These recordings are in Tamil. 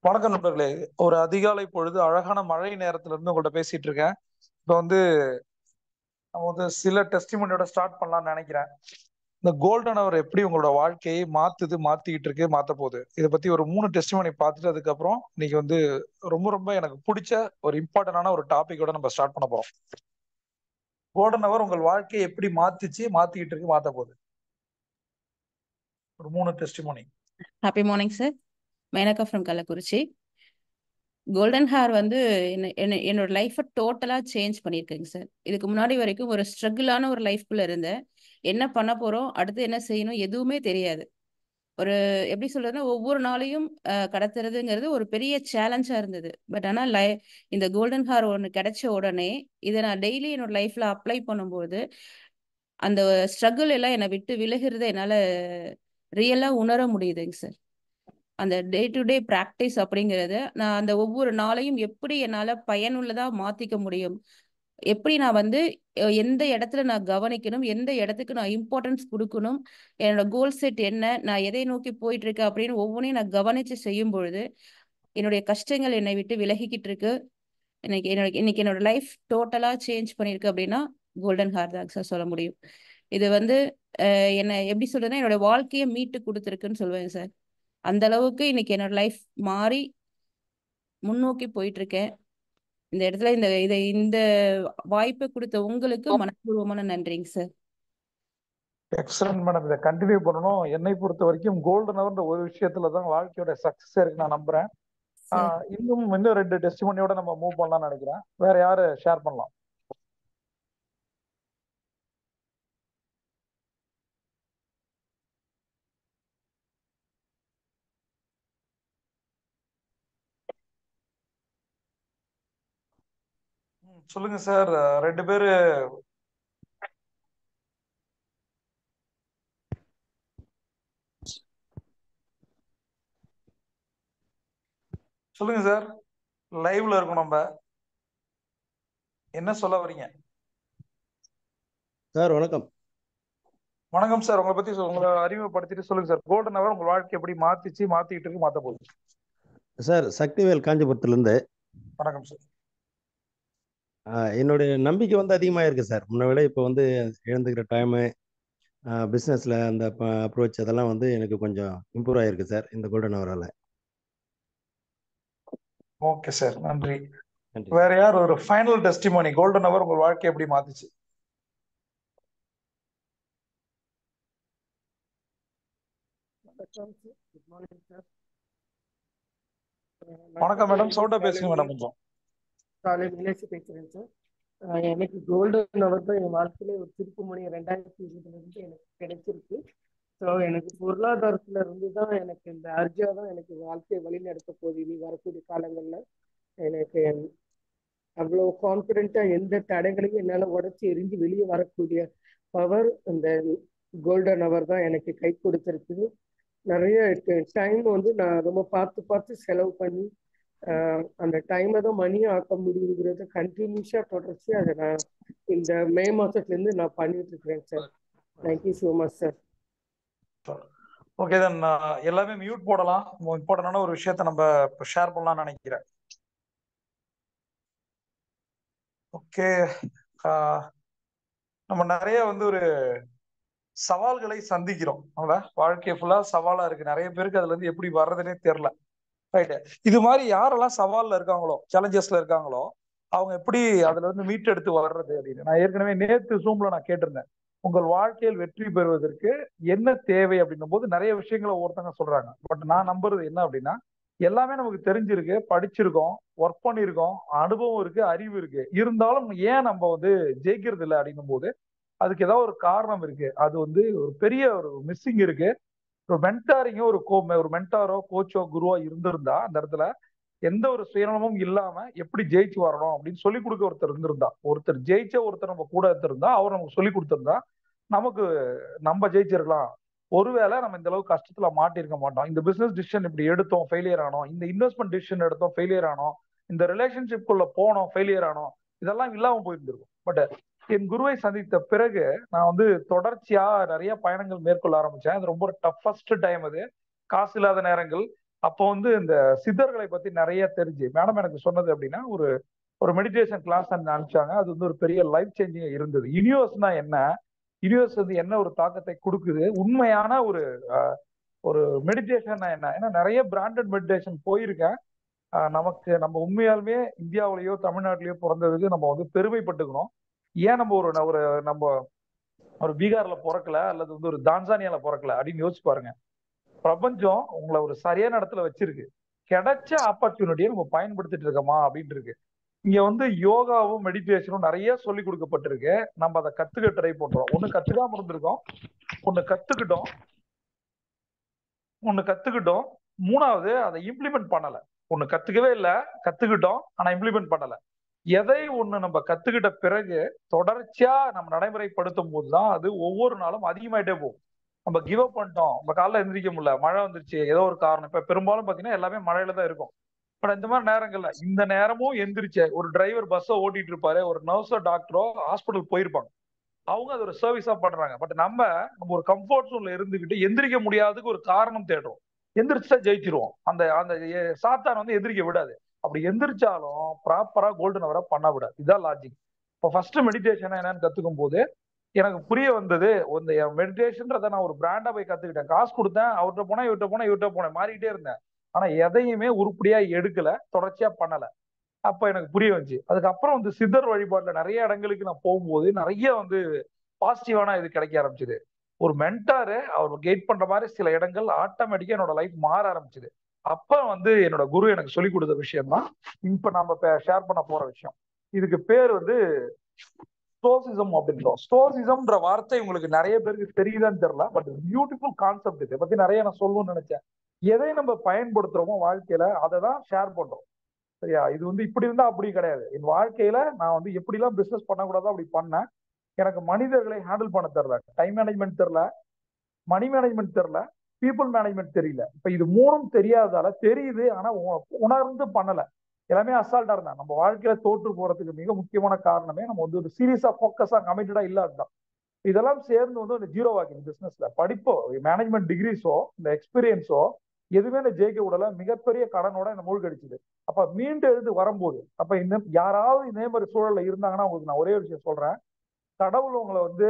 வணக்கம் நண்பர்களே. ஒரு அதிகாலை பொழுது அழகான மழை நேரத்துல இருந்து உங்கள்ட்ட பேசிட்டு இருக்கேன். இப்ப வந்து நம்ம வந்து சில டெஸ்டிமோனியோட ஸ்டார்ட் பண்ணலாம்னு நினைக்கிறேன். இந்த கோல்டன் அவர் எப்படி உங்களோட வாழ்க்கையை மாத்திக்கிட்டு இருக்கு, மாத்த போகுது. இதை பத்தி ஒரு 3 டெஸ்டிமோனி பார்த்துட்டு அதுக்கப்புறம் இன்னைக்கு வந்து ரொம்ப ரொம்ப எனக்கு பிடிச்ச ஒரு இம்பார்ட்டன்டான ஒரு டாபிக்கோட நம்ம ஸ்டார்ட் பண்ண போறோம். கோல்டன் அவர் உங்கள் வாழ்க்கையை எப்படி மாத்திக்கிட்டு இருக்கு, மாத்த போகுது. ஒரு 3 testimony. Happy morning sir. Menaka from Kallakurichi. Golden hair வந்து என்னோட லைஃப்பை டோட்டலாக சேஞ்ச் பண்ணியிருக்கேங்க சார். இதுக்கு முன்னாடி வரைக்கும் ஒரு ஸ்ட்ரகிளான ஒரு லைஃப்குள்ளே இருந்தேன். என்ன பண்ண போகிறோம், அடுத்து என்ன செய்யணும், எதுவுமே தெரியாது. ஒரு எப்படி சொல்றதுன்னா, ஒவ்வொரு நாளையும் கடத்துறதுங்கிறது ஒரு பெரிய சேலஞ்சாக இருந்தது. பட் ஆனால் இந்த கோல்டன் ஹேர் ஒன்று கிடைச்ச உடனே இதை நான் டெய்லி என்னோட லைஃப்பில் அப்ளை பண்ணும்போது அந்த ஸ்ட்ரகிள் எல்லாம் என்னை விட்டு விலகிறத என்னால் ரியலாக உணர முடியுதுங்க சார். அந்த டே டு டே ப்ராக்டிஸ் அப்படிங்கிறத நான் அந்த ஒவ்வொரு நாளையும் எப்படி என்னால் பயனுள்ளதாக மாற்றிக்க முடியும், எப்படி நான் வந்து எந்த இடத்துல நான் கவனிக்கணும், எந்த இடத்துக்கு நான் இம்பார்ட்டன்ஸ் கொடுக்கணும், என்னோட கோல் செட் என்ன, நான் எதை நோக்கி போயிட்டு இருக்கேன் அப்படின்னு ஒவ்வொன்றையும் நான் கவனித்து செய்யும் பொழுது என்னுடைய கஷ்டங்கள் என்னை விட்டு விலகிக்கிட்டு இருக்கு. இன்னைக்கு என்னோட லைஃப் டோட்டலாக சேஞ்ச் பண்ணியிருக்கு அப்படின்னா கோல்டன் ஹார் தான் சார் சொல்ல முடியும். இது வந்து என்னை எப்படி சொல்றதுன்னா என்னோட வாழ்க்கையை மீட்டு கொடுத்துருக்குன்னு சொல்லுவேன் சார். அந்த அளவுக்கு இன்னைக்கு என்னோட லைஃப் மாறி முன்னோக்கி போயிட்டு இருக்கேன். இந்த இடத்துல இந்த வாய்ப்பை கொடுத்த உங்களுக்கு மனப்பூர்வமான நன்றிங்க சார். Excellent madam. இதை கண்டினியூ பண்ணணும். என்னை பொறுத்த வரைக்கும் கோல்டன் அவர் ஒரு விஷயத்துலதான் வாழ்க்கையோட சக்சஸ் இருக்கு நான் நம்புறேன். இன்னும் 2 டெஸ்டிமோனியோட நம்ம மூவ் பண்ணலாம்னு நினைக்கிறேன். வேற யாரு ஷேர் பண்ணலாம்? சொல்லுங்க சார். 2 பேரு சொல்லுங்க சார். லைவ்ல இருக்கும். நம்ம என்ன சொல்ல வரீங்க சார்? வணக்கம். வணக்கம் சார். உங்களை பத்தி உங்களை அறிமுகப்படுத்திட்டு சொல்லுங்க சார். கோல்டன் அவர் உங்க வாழ்க்கை எப்படி மாத்திக்கிட்டு இருக்கு, மாத்த போகுது? சார், சக்திவேல் காஞ்சிபுரத்துலேருந்து. வணக்கம் சார். என்னுடைய நம்பிக்கை வந்து அதிகமாக இருக்குது சார். முன்ன விட இப்போ வந்து எழுந்துக்கிற டைமு, பிஸ்னஸில் அந்த அப்ரோச் அதெல்லாம் வந்து எனக்கு கொஞ்சம் இம்ப்ரூவ் ஆகிருக்கு சார் இந்த கோல்டன் அவரால். ஓகே சார், நன்றி. நன்றி. வேற யார் ஒரு ஃபைனல் டெஸ்டிமோனி, கோல்டன் அவர் உங்க வாழ்க்கை எப்படி மாத்துச்சு? வணக்கம் மேடம். சவுண்டா பேசுங்க மேடம் கொஞ்சம். பேசுறேன் சார். எனக்கு கோல்டன் அவர் தான் என் வாழ்க்கையில ஒரு திருப்புமுனை 2020 எனக்கு கிடைச்சிருக்கு. ஸோ எனக்கு பொருளாதாரத்துல இருந்து தான் எனக்கு இந்த அர்ஜா தான் எனக்கு வாழ்க்கையை வழி நடத்த போகுது. இனி வரக்கூடிய காலங்கள்ல எனக்கு அவ்வளோ கான்ஃபிடென்ட்டா எந்த தடைகளையும் என்னால் உடச்சி எரிஞ்சு வெளியே வரக்கூடிய பவர் இந்த கோல்டன் அவர் தான் எனக்கு கை கொடுத்துருக்கு. நிறைய டைம் வந்து நான் ரொம்ப பார்த்து செலவு பண்ணி அந்த டைமை தான் மணியை ஆக்க முடியுங்கிறத கண்டினியூஸா தொடர்ச்சி அதை நான் இந்த மே மாசத்துலேருந்து நான் பண்ணிட்டு இருக்கிறேன் sir. Thank you so much sir. Okay then எல்லாமே மியூட் போடலாம். இம்பார்ட்டன்டான ஒரு விஷயத்த நம்ம ஷேர் பண்ணலாம்னு நினைக்கிறேன். ஓகே. நம்ம நிறைய வந்து ஒரு சவால்களை சந்திக்கிறோம். வாழ்க்கை ஃபுல்லா சவாலா இருக்கு. நிறைய பேருக்கு அதுல இருந்து எப்படி வர்றதுன்னே தெரியல. ரைட். இது மாதிரி யாரெல்லாம் சவால்ல இருக்காங்களோ, சேலஞ்சஸ்ல இருக்காங்களோ, அவங்க எப்படி அதுல இருந்து மீட்டெடுத்து வர்றது அப்படின்னு நான் ஏற்கனவே நேத்து ஜூம்ல நான் கேட்டிருந்தேன். உங்கள் வாழ்க்கையில் வெற்றி பெறுவதற்கு என்ன தேவை அப்படின்னும் போது நிறைய விஷயங்களை ஒவ்வொருத்தங்க சொல்றாங்க. பட் நான் நம்புறது என்ன அப்படின்னா, எல்லாமே நமக்கு தெரிஞ்சிருக்கு, படிச்சிருக்கோம், ஒர்க் பண்ணியிருக்கோம், அனுபவம் இருக்கு, அறிவு இருக்கு. இருந்தாலும் ஏன் நம்ம வந்து ஜெயிக்கிறது இல்லை அப்படின்னும் போது அதுக்கு ஏதாவது ஒரு காரணம் இருக்கு. அது வந்து ஒரு பெரிய ஒரு மிஸ்ஸிங் இருக்கு. ஒரு மென்டாரிங்கோ ஒரு மென்டாரோ கோச்சோ குருவோ இருந்திருந்தா அந்த இடத்துல எந்த ஒரு சுயநலமும் இல்லாம எப்படி ஜெயிச்சு வரணும் அப்படின்னு சொல்லி கொடுக்க ஒருத்தர் இருந்திருந்தா, ஒருத்தர் ஜெயிச்ச ஒருத்தர் நம்ம கூட இருந்திருந்தா, அவர் நமக்கு சொல்லி கொடுத்திருந்தா நமக்கு நம்ம ஜெயிச்சிருக்கலாம். ஒருவேளை நம்ம இந்த அளவுக்கு கஷ்டத்துல மாட்டிருக்க மாட்டோம். இந்த பிசினஸ் டிசிஷன் இப்படி எடுத்தோம், ஃபெயிலியர் ஆனோம். இந்த இன்வெஸ்ட்மெண்ட் டிசிஷன் எடுத்தோம், ஃபெயிலியர் ஆனோம். இந்த ரிலேஷன்ஷிப் குள்ள போனோம், ஃபெயிலியர் ஆனோம். இதெல்லாம் இல்லாம போயிருந்திருக்கும். பட் என் குருவை சந்தித்த பிறகு நான் வந்து தொடர்ச்சியா நிறைய பயணங்கள் மேற்கொள்ள ஆரம்பிச்சேன். அது ரொம்ப டஃபஸ்ட் டைம். அது காசு இல்லாத நேரங்கள். அப்போ வந்து இந்த சித்தர்களை பத்தி நிறைய தெரிஞ்சு மேடம் எனக்கு சொன்னது அப்படின்னா, ஒரு ஒரு மெடிடேஷன் கிளாஸ் அனுப்பிச்சாங்க. அது வந்து ஒரு பெரிய லைஃப் சேஞ்சிங்கா இருந்தது. யூனிவர்ஸ்னா என்ன, யூனிவர்ஸ் வந்து என்ன ஒரு தாக்கத்தை கொடுக்குது, உண்மையான ஒரு ஒரு மெடிடேஷன் என்ன. ஏன்னா நிறைய பிராண்டட் மெடிடேஷன் போயிருக்கேன். நமக்கு நம்ம உண்மையாலுமே இந்தியாவிலேயோ தமிழ்நாட்டிலேயோ பிறந்ததுக்கு நம்ம வந்து பெருமைப்பட்டுக்கணும். ஏன் நம்ம ஒரு நம்ம ஒரு பீகார்ல பிறக்கல அல்லது வந்து ஒரு தான்சானியால பிறக்கல அப்படின்னு யோசிச்சு பாருங்க. பிரபஞ்சம் உங்களை ஒரு சரியான இடத்துல வச்சிருக்கு. கிடைச்ச ஆப்பர்ச்சுனிட்டியை நம்ம பயன்படுத்திட்டு இருக்கோமா அப்படின்னு இருக்கு. இங்க வந்து யோகாவும் மெடிடேஷனும் நிறைய சொல்லி கொடுக்கப்பட்டிருக்கு. நம்ம அதை கத்துக்க ட்ரை பண்றோம். ஒண்ணு கத்துக்காம இருந்திருக்கோம், ஒண்ணு கத்துக்கிட்டோம், மூணாவது அதை இம்ப்ளிமெண்ட் பண்ணல. ஒண்ணு கத்துக்கவே இல்ல, கத்துக்கிட்டோம் ஆனா இம்ப்ளிமெண்ட் பண்ணல. எதை ஒண்ணு நம்ம கத்துக்கிட்ட பிறகு தொடர்ச்சியா நம்ம நடைமுறைப்படுத்தும் போதுதான் அது ஒவ்வொரு நாளும் அதிகமாயிட்டே போகும். நம்ம கிவ் அப் பண்ணிட்டோம், நம்ம காலைல எந்திரிக்க முடியல, மழை வந்துருச்சு, ஏதோ ஒரு காரணம். இப்ப பெரும்பாலும் பாத்தீங்கன்னா எல்லாமே மழையில தான் இருக்கும். பட் இந்த மாதிரி நேரங்கள்ல இந்த நேரமும் எந்திரிச்ச ஒரு டிரைவர் பஸ்ஸை ஓட்டிட்டு இருப்பாரு, ஒரு நர்ஸோ டாக்டரோ ஹாஸ்பிட்டல் போயிருப்பாங்க, அவங்க அது ஒரு சர்வீஸா பண்றாங்க. பட் நம்ம நம்ம ஒரு கம்ஃபர்ட் ஜோன்ல இருந்துகிட்டு எந்திரிக்க முடியாததுக்கு ஒரு காரணம் தேடுறோம். எந்திரிச்சா ஜெயிச்சிருவோம். அந்த அந்த சாத்தான் வந்து எந்திரிக்க விடாது. அப்படி எந்திரிச்சாலும் ப்ராப்பரா கோல்டன் அவரை பண்ண விடாது. இதுதான் லாஜிக். இப்போ ஃபர்ஸ்ட் மெடிடேஷன் என்னன்னு கத்துக்கும் போது எனக்கு புரிய வந்தது, இந்த மெடிடேஷன்றதை நான் ஒரு பிராண்டா போய் கத்துக்கிட்டேன். காசு கொடுத்தேன், அவர்கிட்ட போனேன், இவர்கிட்ட போனேன், மாறிக்கிட்டே இருந்தேன். ஆனா எதையுமே உருப்படியா எடுக்கல, தொடர்ச்சியா பண்ணல. அப்ப எனக்கு புரிய வந்துச்சு. அதுக்கப்புறம் வந்து சித்தர் வழிபாட்டுல நிறைய இடங்களுக்கு நான் போகும்போது நிறைய வந்து பாசிட்டிவான இது கிடைக்க ஆரம்பிச்சது. ஒரு மென்டாரு அவர் கைட் பண்ற மாதிரி சில இடங்கள் ஆட்டோமேட்டிக்கா என்னோட லைஃப் மாற ஆரம்பிச்சது. அப்ப வந்து என்னோட குரு எனக்கு சொல்லி கொடுத்த விஷயம் தான் இப்ப நம்ம ஷேர் பண்ண போற விஷயம். இதுக்கு பேர் வந்து ஸ்டோசிசம் அப்படின்றோம். ஸ்டோசிசம்ன்ற வார்த்தை உங்களுக்கு நிறைய பேருக்கு தெரியுதான்னு தெரியல, பட் பியூட்டிஃபுல் கான்செப்ட். இதை பத்தி நிறைய நான் சொல்லணும்னு நினைச்சேன். எதை நம்ம பயன்படுத்துறோமோ வாழ்க்கையில அதை தான் ஷேர் பண்றோம். சரியா? இது வந்து இப்படி இருந்தா அப்படி கிடையாது. என் வாழ்க்கையில நான் வந்து எப்படிலாம் பிசினஸ் பண்ணக்கூடாதோ அப்படி பண்ணேன். எனக்கு மனிதர்களை ஹேண்டில் பண்ண தெரியல, டைம் மேனேஜ்மெண்ட் தெரியல, மணி மேனேஜ்மெண்ட் தெரியல, பீப்புள் மேனேஜ்மெண்ட் தெரியல. இப்ப இது மூணும் தெரியாதால தெரியுது, ஆனா உணர்ந்து பண்ணல. எல்லாமே அசால்ட்டா இருந்தா நம்ம வாழ்க்கையில தோற்று போறதுக்கு மிக முக்கியமான காரணமே நம்ம வந்து ஒரு சீரியஸா போக்கஸா கமிட்டடா இல்லாததான். இதெல்லாம் சேர்ந்து வந்து ஒரு ஜீரோ ஆக்கிங் பிசினஸ்ல படிப்போ மேனேஜ்மெண்ட் டிகிரிஸோ இந்த எக்ஸ்பீரியன்ஸோ எதுவுமே இந்த ஜெயிக்க விடல. மிகப்பெரிய கடனோட இந்த மூழ்கடிச்சுது. அப்ப மீண்டு எழுந்து வரும்போது அப்ப இந்த யாராவது இதே மாதிரி சூழல்ல இருந்தாங்கன்னா உங்களுக்கு நான் ஒரே விஷயம் சொல்றேன். கடவுள் உங்களை வந்து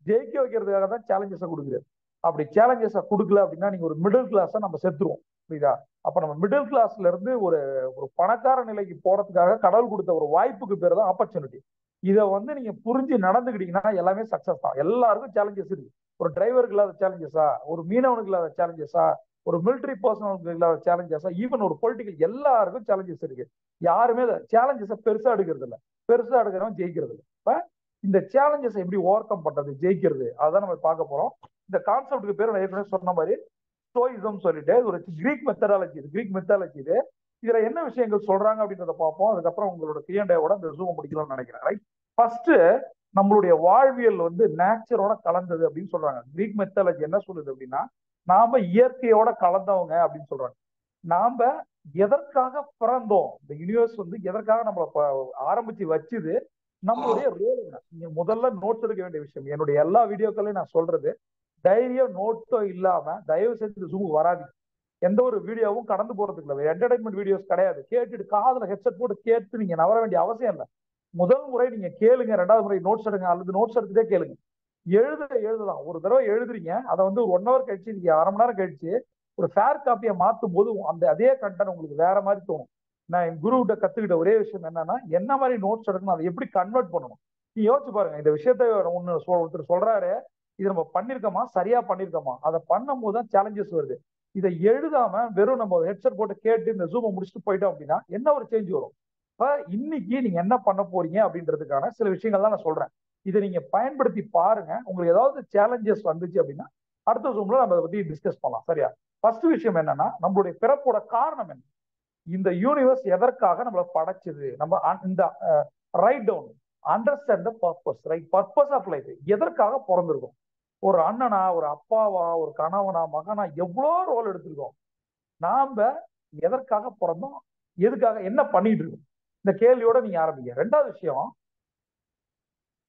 ஜெயிக்க வைக்கிறதுக்காக தான் சேலஞ்சஸை கொடுக்குறாரு. அப்படி சேலஞ்சஸை கொடுக்கல அப்படின்னா நீங்க ஒரு மிடில் கிளாஸை நம்ம செத்துருவோம். புரியுதா? அப்ப நம்ம மிடில் கிளாஸ்ல இருந்து ஒரு ஒரு பணக்கார நிலைக்கு போறதுக்காக கடவுள் கொடுத்த ஒரு வாய்ப்புக்கு பேர் தான் ஆப்பர்ச்சுனிட்டி. இதை வந்து நீங்க புரிஞ்சு நடந்துக்கிட்டீங்கன்னா எல்லாமே சக்சஸ் தான். எல்லாருக்கும் சேலஞ்சஸ் இருக்கு. ஒரு டிரைவருக்கு இல்லாத சேலஞ்சஸா, ஒரு மீனவனுக்கு இல்லாத சேலஞ்சஸா, ஒரு மிலிட்டரி பர்சனலுக்கு இல்லாத சேலஞ்சஸா, ஈவன் ஒரு பொலிட்டிக்கல் எல்லாருக்கும் சேலஞ்சஸ் இருக்கு. யாருமே சேலஞ்சஸை பெருசா எடுக்கிறது இல்லை. பெருசா எடுக்கிறவன் ஜெயிக்கிறது இல்லை. இப்ப இந்த சேலஞ்சஸ் எப்படி ஓவர் கம் பண்றது, ஜெயிக்கிறது, அதான் நம்ம பார்க்க போறோம். இந்த கான்செப்டுக்கு பேர் நான் ஏற்கனவே சொன்ன மாதிரி ஸ்டோயிசம் சொல்லிட்டு ஒரு கிரீக் மெத்தடாலஜி. இது இதுல என்ன விஷயங்கள் சொல்றாங்க அப்படின்றத பார்ப்போம். அதுக்கப்புறம் உங்களோட Q&A-வோட இந்த ஜூம் முடிக்கலாம்னு நினைக்கிறேன். ரைட்? ஃபர்ஸ்ட் நம்மளுடைய வாழ்வியல் வந்து நேச்சரோட கலந்தது அப்படின்னு சொல்றாங்க. கிரீக் மெத்தாலஜி என்ன சொல்லுது அப்படின்னா, நாம இயற்கையோட கலந்தவங்க அப்படின்னு சொல்றாங்க. நாம எதற்காக பிறந்தோம், இந்த யூனிவர்ஸ் வந்து எதற்காக நம்மள ஆரம்பிச்சு வச்சுது, நம்மளுடைய ரோல் என்ன. நீங்க முதல்ல நோட்ஸ் எடுக்க வேண்டிய விஷயம், என்னுடைய எல்லா வீடியோக்களையும் நான் சொல்றது, தைரியோ நோட்டோ இல்லாம தயவு செஞ்சு ஜூம் வராது. எந்த ஒரு வீடியோவும் கடந்து போறதுக்கு இல்லை. என்டர்டைன்மெண்ட் வீடியோஸ் கிடையாது. கேட்டுட்டு காதுல ஹெட்செட் போட்டு கேட்டு நீங்க நவர வேண்டிய அவசியம் இல்லை. முதல் முறை நீங்க கேளுங்க, ரெண்டாவது முறை நோட்ஸ் எடுங்க, அல்லது நோட்ஸ் எடுத்துட்டே கேளுங்க. எழுதுதான். ஒரு தடவை எழுதுறீங்க, அதை வந்து ஒரு 1 hour கழிச்சு, நீங்க அரை மணி நேரம் கழிச்சு ஒரு ஃபேர் காப்பியை மாத்தும் போது அந்த அதே கண்டென்ட் உங்களுக்கு வேற மாதிரி தோணும். நான் என் குரு கிட்ட கத்துக்கிட்ட ஒரே விஷயம் என்னன்னா, என்ன மாதிரி நோட்ஸ் எடுக்கணும், அதை எப்படி கன்வெர்ட் பண்ணணும். நீ யோசிச்சு பாருங்க. இந்த விஷயத்த ஒருத்தர் சொல்றாரு, இது நம்ம பண்ணிருக்கோமா, சரியா பண்ணிருக்கோமா, அதை பண்ணும் போது தான் சேலஞ்சஸ் வருது. இதை எழுதாம வெறும் நம்ம ஹெட்செட் போட்டு கேட்டு இந்த ஜூமை முடிச்சுட்டு போயிட்டோம் அப்படின்னா என்ன ஒரு சேஞ்ச் வரும். இப்ப இன்னைக்கு நீங்க என்ன பண்ண போறீங்க அப்படின்றதுக்கான சில விஷயங்கள் தான் நான் சொல்றேன். இதை நீங்க பயன்படுத்தி பாருங்க. உங்களுக்கு ஏதாவது சேலஞ்சஸ் வந்துச்சு அப்படின்னா அடுத்த ஜூம்ல நம்ம அதை பத்தி டிஸ்கஸ் பண்ணலாம். சரியா? ஃபர்ஸ்ட் விஷயம் என்னன்னா, நம்மளுடைய பிறப்போட காரணம் என்ன, இந்த யூனிவர்ஸ் எதற்காக நம்மளை படைச்சது. நம்ம இந்த write down understand the purpose. Right? Purpose of life. எதற்காக பிறந்திருக்கும். ஒரு அண்ணனா, ஒரு அப்பாவா, ஒரு கணவனா, மகனா, எவ்வளோ ரோல் எடுத்திருக்கோம். நாம எதற்காக பிறந்தோம், எதுக்காக, என்ன பண்ணிட்டு இருக்கோம், இந்த கேள்வியோட நீங்க ஆரம்பிங்க. ரெண்டாவது விஷயம்,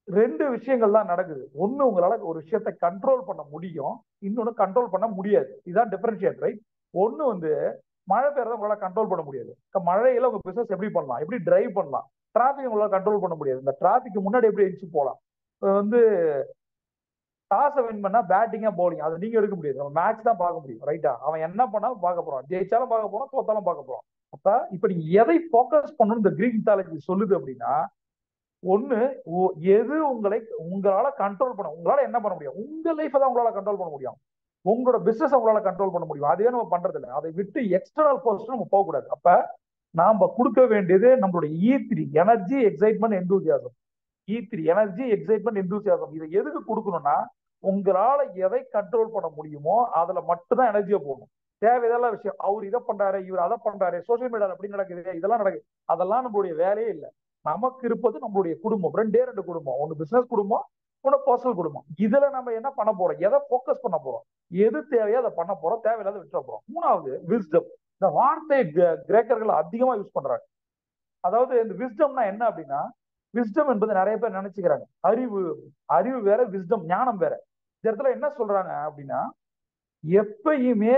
2 விஷயங்கள் தான் நடக்குது. ஒண்ணு, உங்களால ஒரு விஷயத்தை கண்ட்ரோல் பண்ண முடியும், இன்னொன்னு கண்ட்ரோல் பண்ண முடியாது. இதுதான் டிஃபரன்ஷியேட். ரைட்? ஒண்ணு வந்து மழை பெய்யறத உங்களால கண்ட்ரோல் பண்ண முடியாது. மழையில உங்க பிசினஸ் எப்படி பண்ணலாம், எப்படி டிரைவ் பண்ணலாம், டிராபிக் உங்களால கண்ட்ரோல் பண்ண முடியாது. இந்த டிராபிக் முன்னாடி எப்படி எரிச்சு போகலாம். வந்து டாஸை வின் பண்ணா பேட்டிங்கா பவுலிங் அது நீங்க எடுக்க முடியாது. நம்ம மேட்ச் தான் பார்க்க முடியும். ரைட்டா? அவன் என்ன பண்ணாலும் பார்க்க போறான், ஜெயிச்சாலும் பார்க்க போறோம், தோத்தாலும் பார்க்க போறோம். அப்ப இப்ப நீங்க எதை போக்கஸ் பண்ணணும் இந்த கிரீக் மித்தாலஜி சொல்லுது அப்படின்னா, ஒண்ணு எது உங்களால கண்ட்ரோல் பண்ண, உங்களால என்ன பண்ண முடியும், உங்க லைஃப் தான் உங்களால கண்ட்ரோல் பண்ண முடியும், உங்களோட பிசினஸ் உங்களால கண்ட்ரோல் பண்ண முடியும். அதுவே நம்ம பண்றது இல்லை. அதை விட்டு எக்ஸ்டர்னல் போர்ஸ் நம்ம போக கூடாது. அப்ப நாம கொடுக்க வேண்டியது நம்மளுடைய E3 energy, excitement, enthusiasm. E3 energy, excitement, enthusiasm. இதை எதுக்கு கொடுக்கணும்னா, உங்களால எதை கண்ட்ரோல் பண்ண முடியுமோ அதுல மட்டும்தான் எனர்ஜியை போகணும். தேவையெல்லாம் விஷயம், அவர் இதை பண்றாரு, இவர் அதை பண்றாரு, சோசியல் மீடியால அப்படி நடக்குது, இதெல்லாம் நடக்குது, அதெல்லாம் நம்மளுடைய வேலையே இல்லை. நமக்கு இருப்பது நம்மளுடைய குடும்பம். 2 குடும்பம், ஒன்னு பிசினஸ் குடும்பம், ஒன்னு பர்சனல் குடும்பம். இதுல நம்ம என்ன பண்ண போறோம், எதை போக்கஸ் பண்ண போறோம், எது தேவையோ அதை பண்ண போறோம், தேவையில்லாத விட்டுற போறோம். 3வது விஸ்டம். இந்த வார்த்தையை கிரேக்கர்கள் அதிகமா யூஸ் பண்றாங்க. அதாவது இந்த விஸ்டம்னா என்ன அப்படின்னா, விஸ்டம் என்பது நிறைய பேர் நினைச்சுக்கிறாங்க அறிவு. அறிவு வேற, விஸ்டம் ஞானம் வேற. இந்த இடத்துல என்ன சொல்றாங்க அப்படின்னா, எப்பயுமே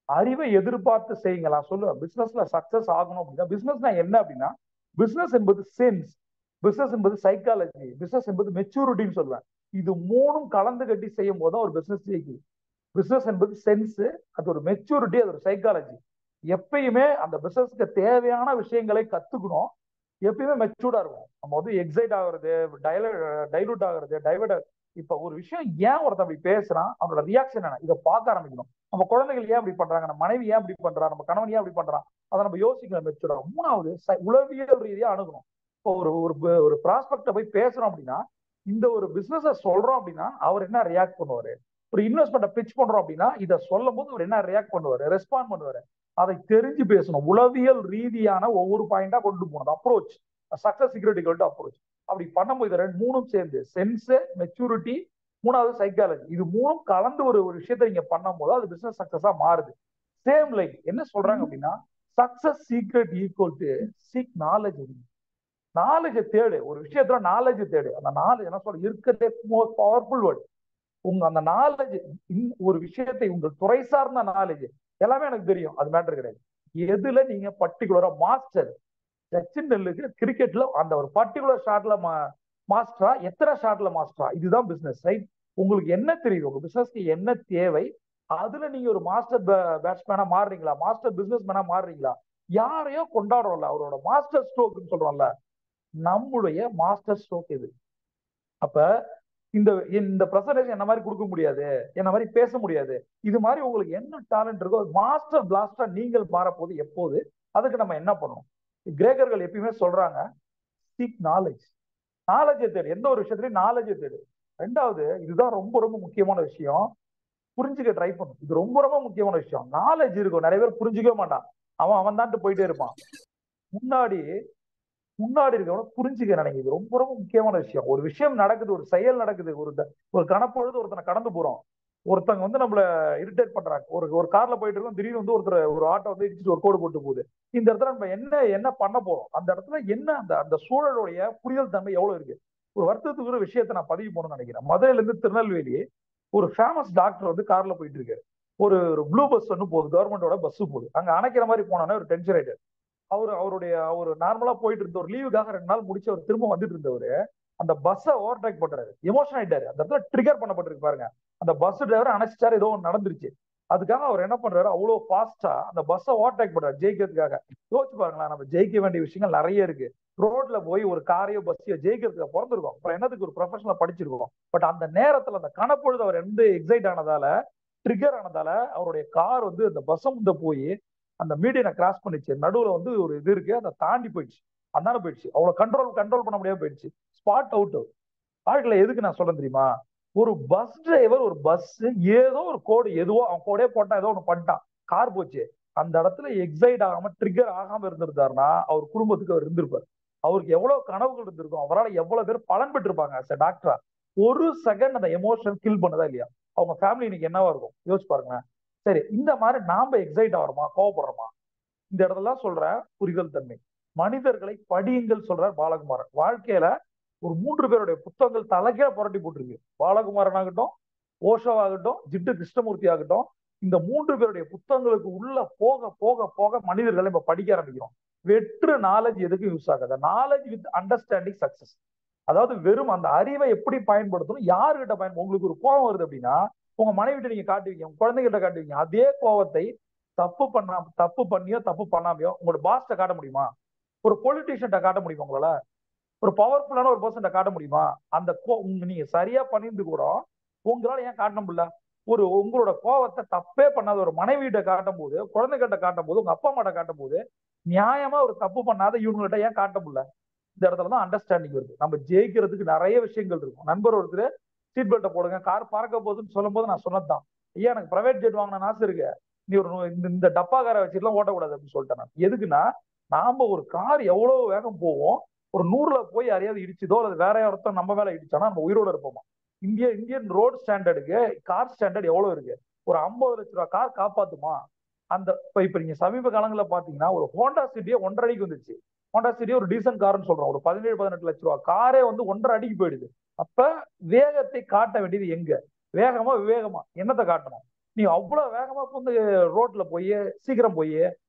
அறிவை எதிர்பார்த்து செய்யுங்களா சொல்லுவேன். பிசினஸ்ல சக்சஸ் ஆகணும் அப்படின்னா, பிசினஸ்னா என்ன அப்படின்னா, பிசினஸ் என்பது சென்ஸ், பிசினஸ் என்பது சைக்காலஜி, பிசினஸ் என்பது மெச்சூரிட்டின்னு சொல்லுவேன். இது 3ம் கலந்து கட்டி செய்யும் போது ஒரு பிசினஸ் ஜெயிக்குது. பிசினஸ் என்பது சென்ஸ், அது ஒரு மெச்சூரிட்டி, அது ஒரு சைக்காலஜி. எப்பயுமே அந்த பிசினஸ்க்கு தேவையான விஷயங்களை கத்துக்கணும். எப்பயுமே மெச்சூர்டா இருக்கும். நம்ம வந்து எக்ஸைட் ஆகுறது, டைலூட் ஆகுறது, டைவர்ட். இப்ப ஒரு விஷயம் ஏன் ஒருத்தன் அப்படி பேசுறான், அவனோட ரியாக்ஷன் என்ன, இதை பார்க்க ஆரம்பிக்கணும். நம்ம குழந்தைகள் ஏன் அப்படி பண்றாங்க, நம்ம மனைவி ஏன் அப்படி பண்றா, நம்ம கணவன் ஏன் அப்படி பண்றான், அதை நம்ம யோசிக்கணும் மெச்சூர்டா. 3வது உளவியல் ரீதியா அணுகணும். இப்போ ஒரு ப்ராஸ்பெக்ட போய் பேசுறோம் அப்படின்னா, இந்த ஒரு பிசினஸ சொல்றோம் அப்படின்னா அவர் என்ன ரியாக்ட் பண்ணுவாரு, ஒரு இன்வெஸ்ட்மெண்ட்டை பிச் பண்றோம் அப்படின்னா இதை சொல்லும் போது அவர் என்ன ரியாக்ட் பண்ணுவாரு, ரெஸ்பாண்ட் பண்ணுவாரு, அதை தெரிஞ்சு பேசணும். உளவியல் ரீதியான ஒவ்வொரு பாயிண்டா கொண்டு போனது அப்ரோச். Success secret approach. அப்படி பண்ணும்போது இது 3ம் சேர்ந்து சென்ஸ், மெச்சூரிட்டி, 3வது சைக்காலஜி, இது 3ம் கலந்து ஒரு விஷயத்தை நீங்க பண்ணும் போது அது பிசினஸ் சக்சஸா மாறுது. சேம் லைக் என்ன சொல்றாங்க அப்படின்னா, success secret equal to seek knowledge. நாலேஜை தேடு, ஒரு விஷயத்துல நாலேஜ் தேடு. அந்த நாலேஜ் என்ன சொல்ற, இருக்கிறதே மோஸ்ட் பவர்ஃபுல் வேர்ட். அந்த நாலேஜ், ஒரு விஷயத்தை உங்கள் துறை சார்ந்த நாலேஜ் எல்லாமே எனக்கு தெரியும், அது மேட்டர் கிடையாது. எதுல நீங்க பர்டிகுலரா மாஸ்டர், சச்சின் டெண்டுல்கர் கிரிக்கெட்ல அந்த ஒரு பர்டிகுலர் ஷாட்ல மாஸ்டரா, எத்தனை ஷாட்ல மாஸ்டரா, இதுதான் பிசினஸ். ரைட்? உங்களுக்கு என்ன தெரியுது, உங்க பிசினஸ்க்கு என்ன தேவை, அதுல நீங்க ஒரு மாஸ்டர் பேட்ஸ்மேனா மாறுறீங்களா, மாஸ்டர் பிசினஸ் மேனா மாறுறீங்களா. யாரையோ கொண்டாடுறோம்ல, அவரோட மாஸ்டர் ஸ்ட்ரோக்னு சொல்றோம்ல, நம்முடைய மாஸ்டர் ஸ்ட்ரோக் இது. அப்ப இந்த பிரசன்டேஷன் என்ன மாதிரி கொடுக்க முடியாது, என்ன மாதிரி பேச முடியாது. இது மாதிரி உங்களுக்கு என்ன டேலண்ட் இருக்கோ மாஸ்டர் பிளாஸ்டா நீங்கள் மாறப்போது எப்போது, அதுக்கு நம்ம என்ன பண்ணணும். கிரேக்கர்கள் எப்பயுமே சொல்றாங்க, சீக் நாலேஜ். நாலேஜை தேடு, எந்த ஒரு விஷயத்துலயும் நாலேஜை தேடு. 2வது, இதுதான் ரொம்ப ரொம்ப முக்கியமான விஷயம், புரிஞ்சுக்க ட்ரை பண்ணும். இது ரொம்ப ரொம்ப முக்கியமான விஷயம். நாலேஜ் இருக்கும், நிறைய பேர் புரிஞ்சுக்கவே மாட்டான், அவன் தான்ட்டு போயிட்டே இருப்பான். முன்னாடி இருக்கவன புரிஞ்சுக்க நினைங்க. இது ரொம்ப ரொம்ப முக்கியமான விஷயம். ஒரு விஷயம் நடக்குது, ஒரு செயல் நடக்குது, ஒரு கணப்பொழுது ஒருத்தனை கடந்து போறோம், ஒருத்தங்க வந்து நம்மள இரிட்டேட் பண்றாங்க. ஒரு கார்ல போயிட்டு இருக்கோம், திடீர்னு வந்து ஒரு ஆட்டோ வந்து இடிச்சுட்டு ஒரு கோடு போட்டு போகுது. இந்த இடத்துல நம்ம என்ன பண்ண போறோம், அந்த இடத்துல என்ன அந்த சூழலுடைய புரிதல் தன்மை எவ்வளவு இருக்கு. ஒரு வருத்தத்துக்குரிய விஷயத்தை நான் பதிவு பண்ணணும்னு நினைக்கிறேன். மதுரையில இருந்து திருநெல்வேலி ஒரு ஃபேமஸ் டாக்டர் வந்து கார்ல போயிட்டு இருக்காரு. ஒரு ப்ளூ பஸ் ஒன்று போகுது, கவர்மெண்டோட பஸ் போகுது. அங்க அணைக்கிற மாதிரி போனோன்னே ஒரு டென்ஷன் ஆயிட்டாரு. அவர் நார்மலா போயிட்டு இருந்த ஒரு லீவுக்காக 2 நாள் முடிச்சு அவர் திரும்ப வந்துட்டு இருந்தவர் அந்த பஸ்ஸை ஓவர்டேக் பண்றாரு. எமோஷன் ஆயிட்டாரு. அந்த இடத்துல ட்ரிகர் பண்ணப்பட்டிருக்கு பாருங்க. அந்த பஸ் டிரைவர் அணைச்சிட்டாரு, ஏதோ ஒன்று நடந்துருச்சு. அதுக்காக அவர் என்ன பண்றாரு, அவ்வளவு ஃபாஸ்டா அந்த பஸ்ஸை ஓவர்டேக் பண்றாரு ஜெயிக்கிறதுக்காக. யோசிச்சு பாருங்களேன், நம்ம ஜெயிக்க வேண்டிய விஷயங்கள் நிறைய இருக்கு. ரோட்ல போய் ஒரு காரையோ பஸ்ஸையோ ஜெயிக்கிறதுக்கு பிறந்திருக்கோம், அப்புறம் என்னதுக்கு ஒரு ப்ரொஃபஷனலா படிச்சிருக்கோம். பட் அந்த நேரத்துல அந்த கணப்பொழுது அவர் எக்ஸைட் ஆனதால, ட்ரிகர் ஆனதால அவருடைய கார் வந்து அந்த பஸ் முந்த போய் அந்த மீடியனை கிராஸ் பண்ணிச்சு. நடுவுல வந்து ஒரு இது இருக்கு, அதை தாண்டி போயிடுச்சு. அதனால போயிடுச்சு. அவ்வளவு கண்ட்ரோல் பண்ண முடியாம போயிடுச்சு. Spot out. வாழ்க்கையில எதுக்கு நான் சொல்ல தெரியுமா, ஒரு பஸ் டிரைவர், ஒரு பஸ் ஏதோ ஒரு கோடு, எதுவோ அவன் கோடே போட்டான், ஏதோ ஒண்ணு பண்ணிட்டான், கார் போச்சு. அந்த இடத்துல எக்ஸைட் ஆகாம ட்ரிகர் ஆகாம இருந்திருந்தாருன்னா அவர் குடும்பத்துக்கு அவர் இருந்திருப்பார். அவருக்கு எவ்வளவு கனவுகள் இருந்திருக்கும், அவரால் எவ்வளவு பேர் பலன் பெற்றிருப்பாங்க டாக்டரா. ஒரு செகண்ட் அந்த எமோஷன் கில் பண்ணதா இல்லையா, அவங்க ஃபேமிலி இன்னைக்கு என்னவா இருக்கும் யோசிச்சு பாருங்க. சரி, இந்த மாதிரி நாம எக்ஸைட் ஆகிறோமா, கோவப்படுறோமா, இந்த இடத்துல சொல்ற புரிதல் தன்மை. மனிதர்களை படியுங்கள் சொல்றார் பாலகுமாரன். வாழ்க்கையில ஒரு 3 பேருடைய புத்தகங்கள் தலைக்கே புரட்டி போட்டிருக்கு. பாலகுமாரன் ஆகட்டும், ஓஷோ ஆகட்டும், ஜிட்டு கிருஷ்ணமூர்த்தி ஆகட்டும், இந்த 3 பேருடைய புத்தகங்களுக்கு உள்ள போக போக போக மனிதர்களை நம்ம படிக்க ஆரம்பிக்கிறோம். வெற்று நாலேஜ் எதுக்கு யூஸ் ஆகாது? Knowledge with understanding success. அதாவது வெறும் அந்த அறிவை எப்படி பயன்படுத்தணும், யாருகிட்ட உங்களுக்கு ஒரு கோபம் வருது அப்படின்னா உங்க மனைவிட்ட நீங்க காட்டுவீங்க, உங்க குழந்தைகிட்ட காட்டுவீங்க. அதே கோபத்தை தப்பு பண்ணியோ தப்பு பண்ணாமையோ உங்களோட பாஸ்ட காட்ட முடியுமா? ஒரு பொலிட்டீஷியன்ட்ட காட்ட முடியுமா? உங்களால ஒரு பவர்ஃபுல்லான ஒரு பர்சன்ட்ட காட்ட முடியுமா? அந்த நீங்க சரியா பண்ணிருந்து கூட உங்களால ஏன் காட்ட முடியல? உங்களோட கோவத்தை தப்பே பண்ணாத ஒரு மனைவியிட்ட காட்டும் போது, குழந்தைகிட்ட காட்டும் போது, உங்க அப்பா அம்மாட்ட காட்டும் போது, நியாயமா ஒரு தப்பு பண்ணாத இவங்ககிட்ட ஏன் காட்ட முடியல? இந்த இடத்துலதான் அண்டர்ஸ்டாண்டிங் வருது. நம்ம ஜெயிக்கிறதுக்கு நிறைய விஷயங்கள் இருக்கும். நண்பர் ஒருத்தர் சீட் பெல்ட்டை போடுங்க, கார் பார்க்க போகுதுன்னு சொல்லும் போது நான் சொன்னதுதான், ஐயா எனக்கு பிரைவேட் ஜெட் வாங்கின ஆசை இருக்கு, நீ இந்த டப்பா காரை வச்சுட்டுலாம் ஓட்டக்கூடாது அப்படின்னு சொல்லிட்டேன் நான். எதுக்குன்னா, நாம ஒரு கார் எவ்வளவு வேகம் போவோம், ஒரு 100ல போய் யாரையாவது இடிச்சுதோ அல்லது வேற யாரத்தோ நம்ம மேல இடிச்சானா நம்ம உயிரோட இருப்போமா? இந்தியன் ரோடு ஸ்டாண்டர்டுக்கு கார் ஸ்டாண்டர்ட் எவ்வளவு இருக்கு? ஒரு 50 லட்ச ரூபாய் கார் காப்பாத்துமா? இப்ப நீங்க சமீப காலங்களில் பாத்தீங்கன்னா ஒரு ஹோண்டா சிட்டியே 1.5 அடிக்கு வந்துச்சு. ஹோண்டா சிட்டி ஒரு டீசன்ட் கார்னு சொல்றோம், ஒரு 17-18 லட்ச ரூபாய் காரே வந்து 1.5 அடிக்கு போயிடுது. அப்ப வேகத்தை காட்ட வேண்டியது எங்க? வேகமா விவேகமா என்னத்தை காட்டணும்? நீ அவ்வளவு வேகமா வந்து ரோட்ல போய் சீக்கிரம் போய்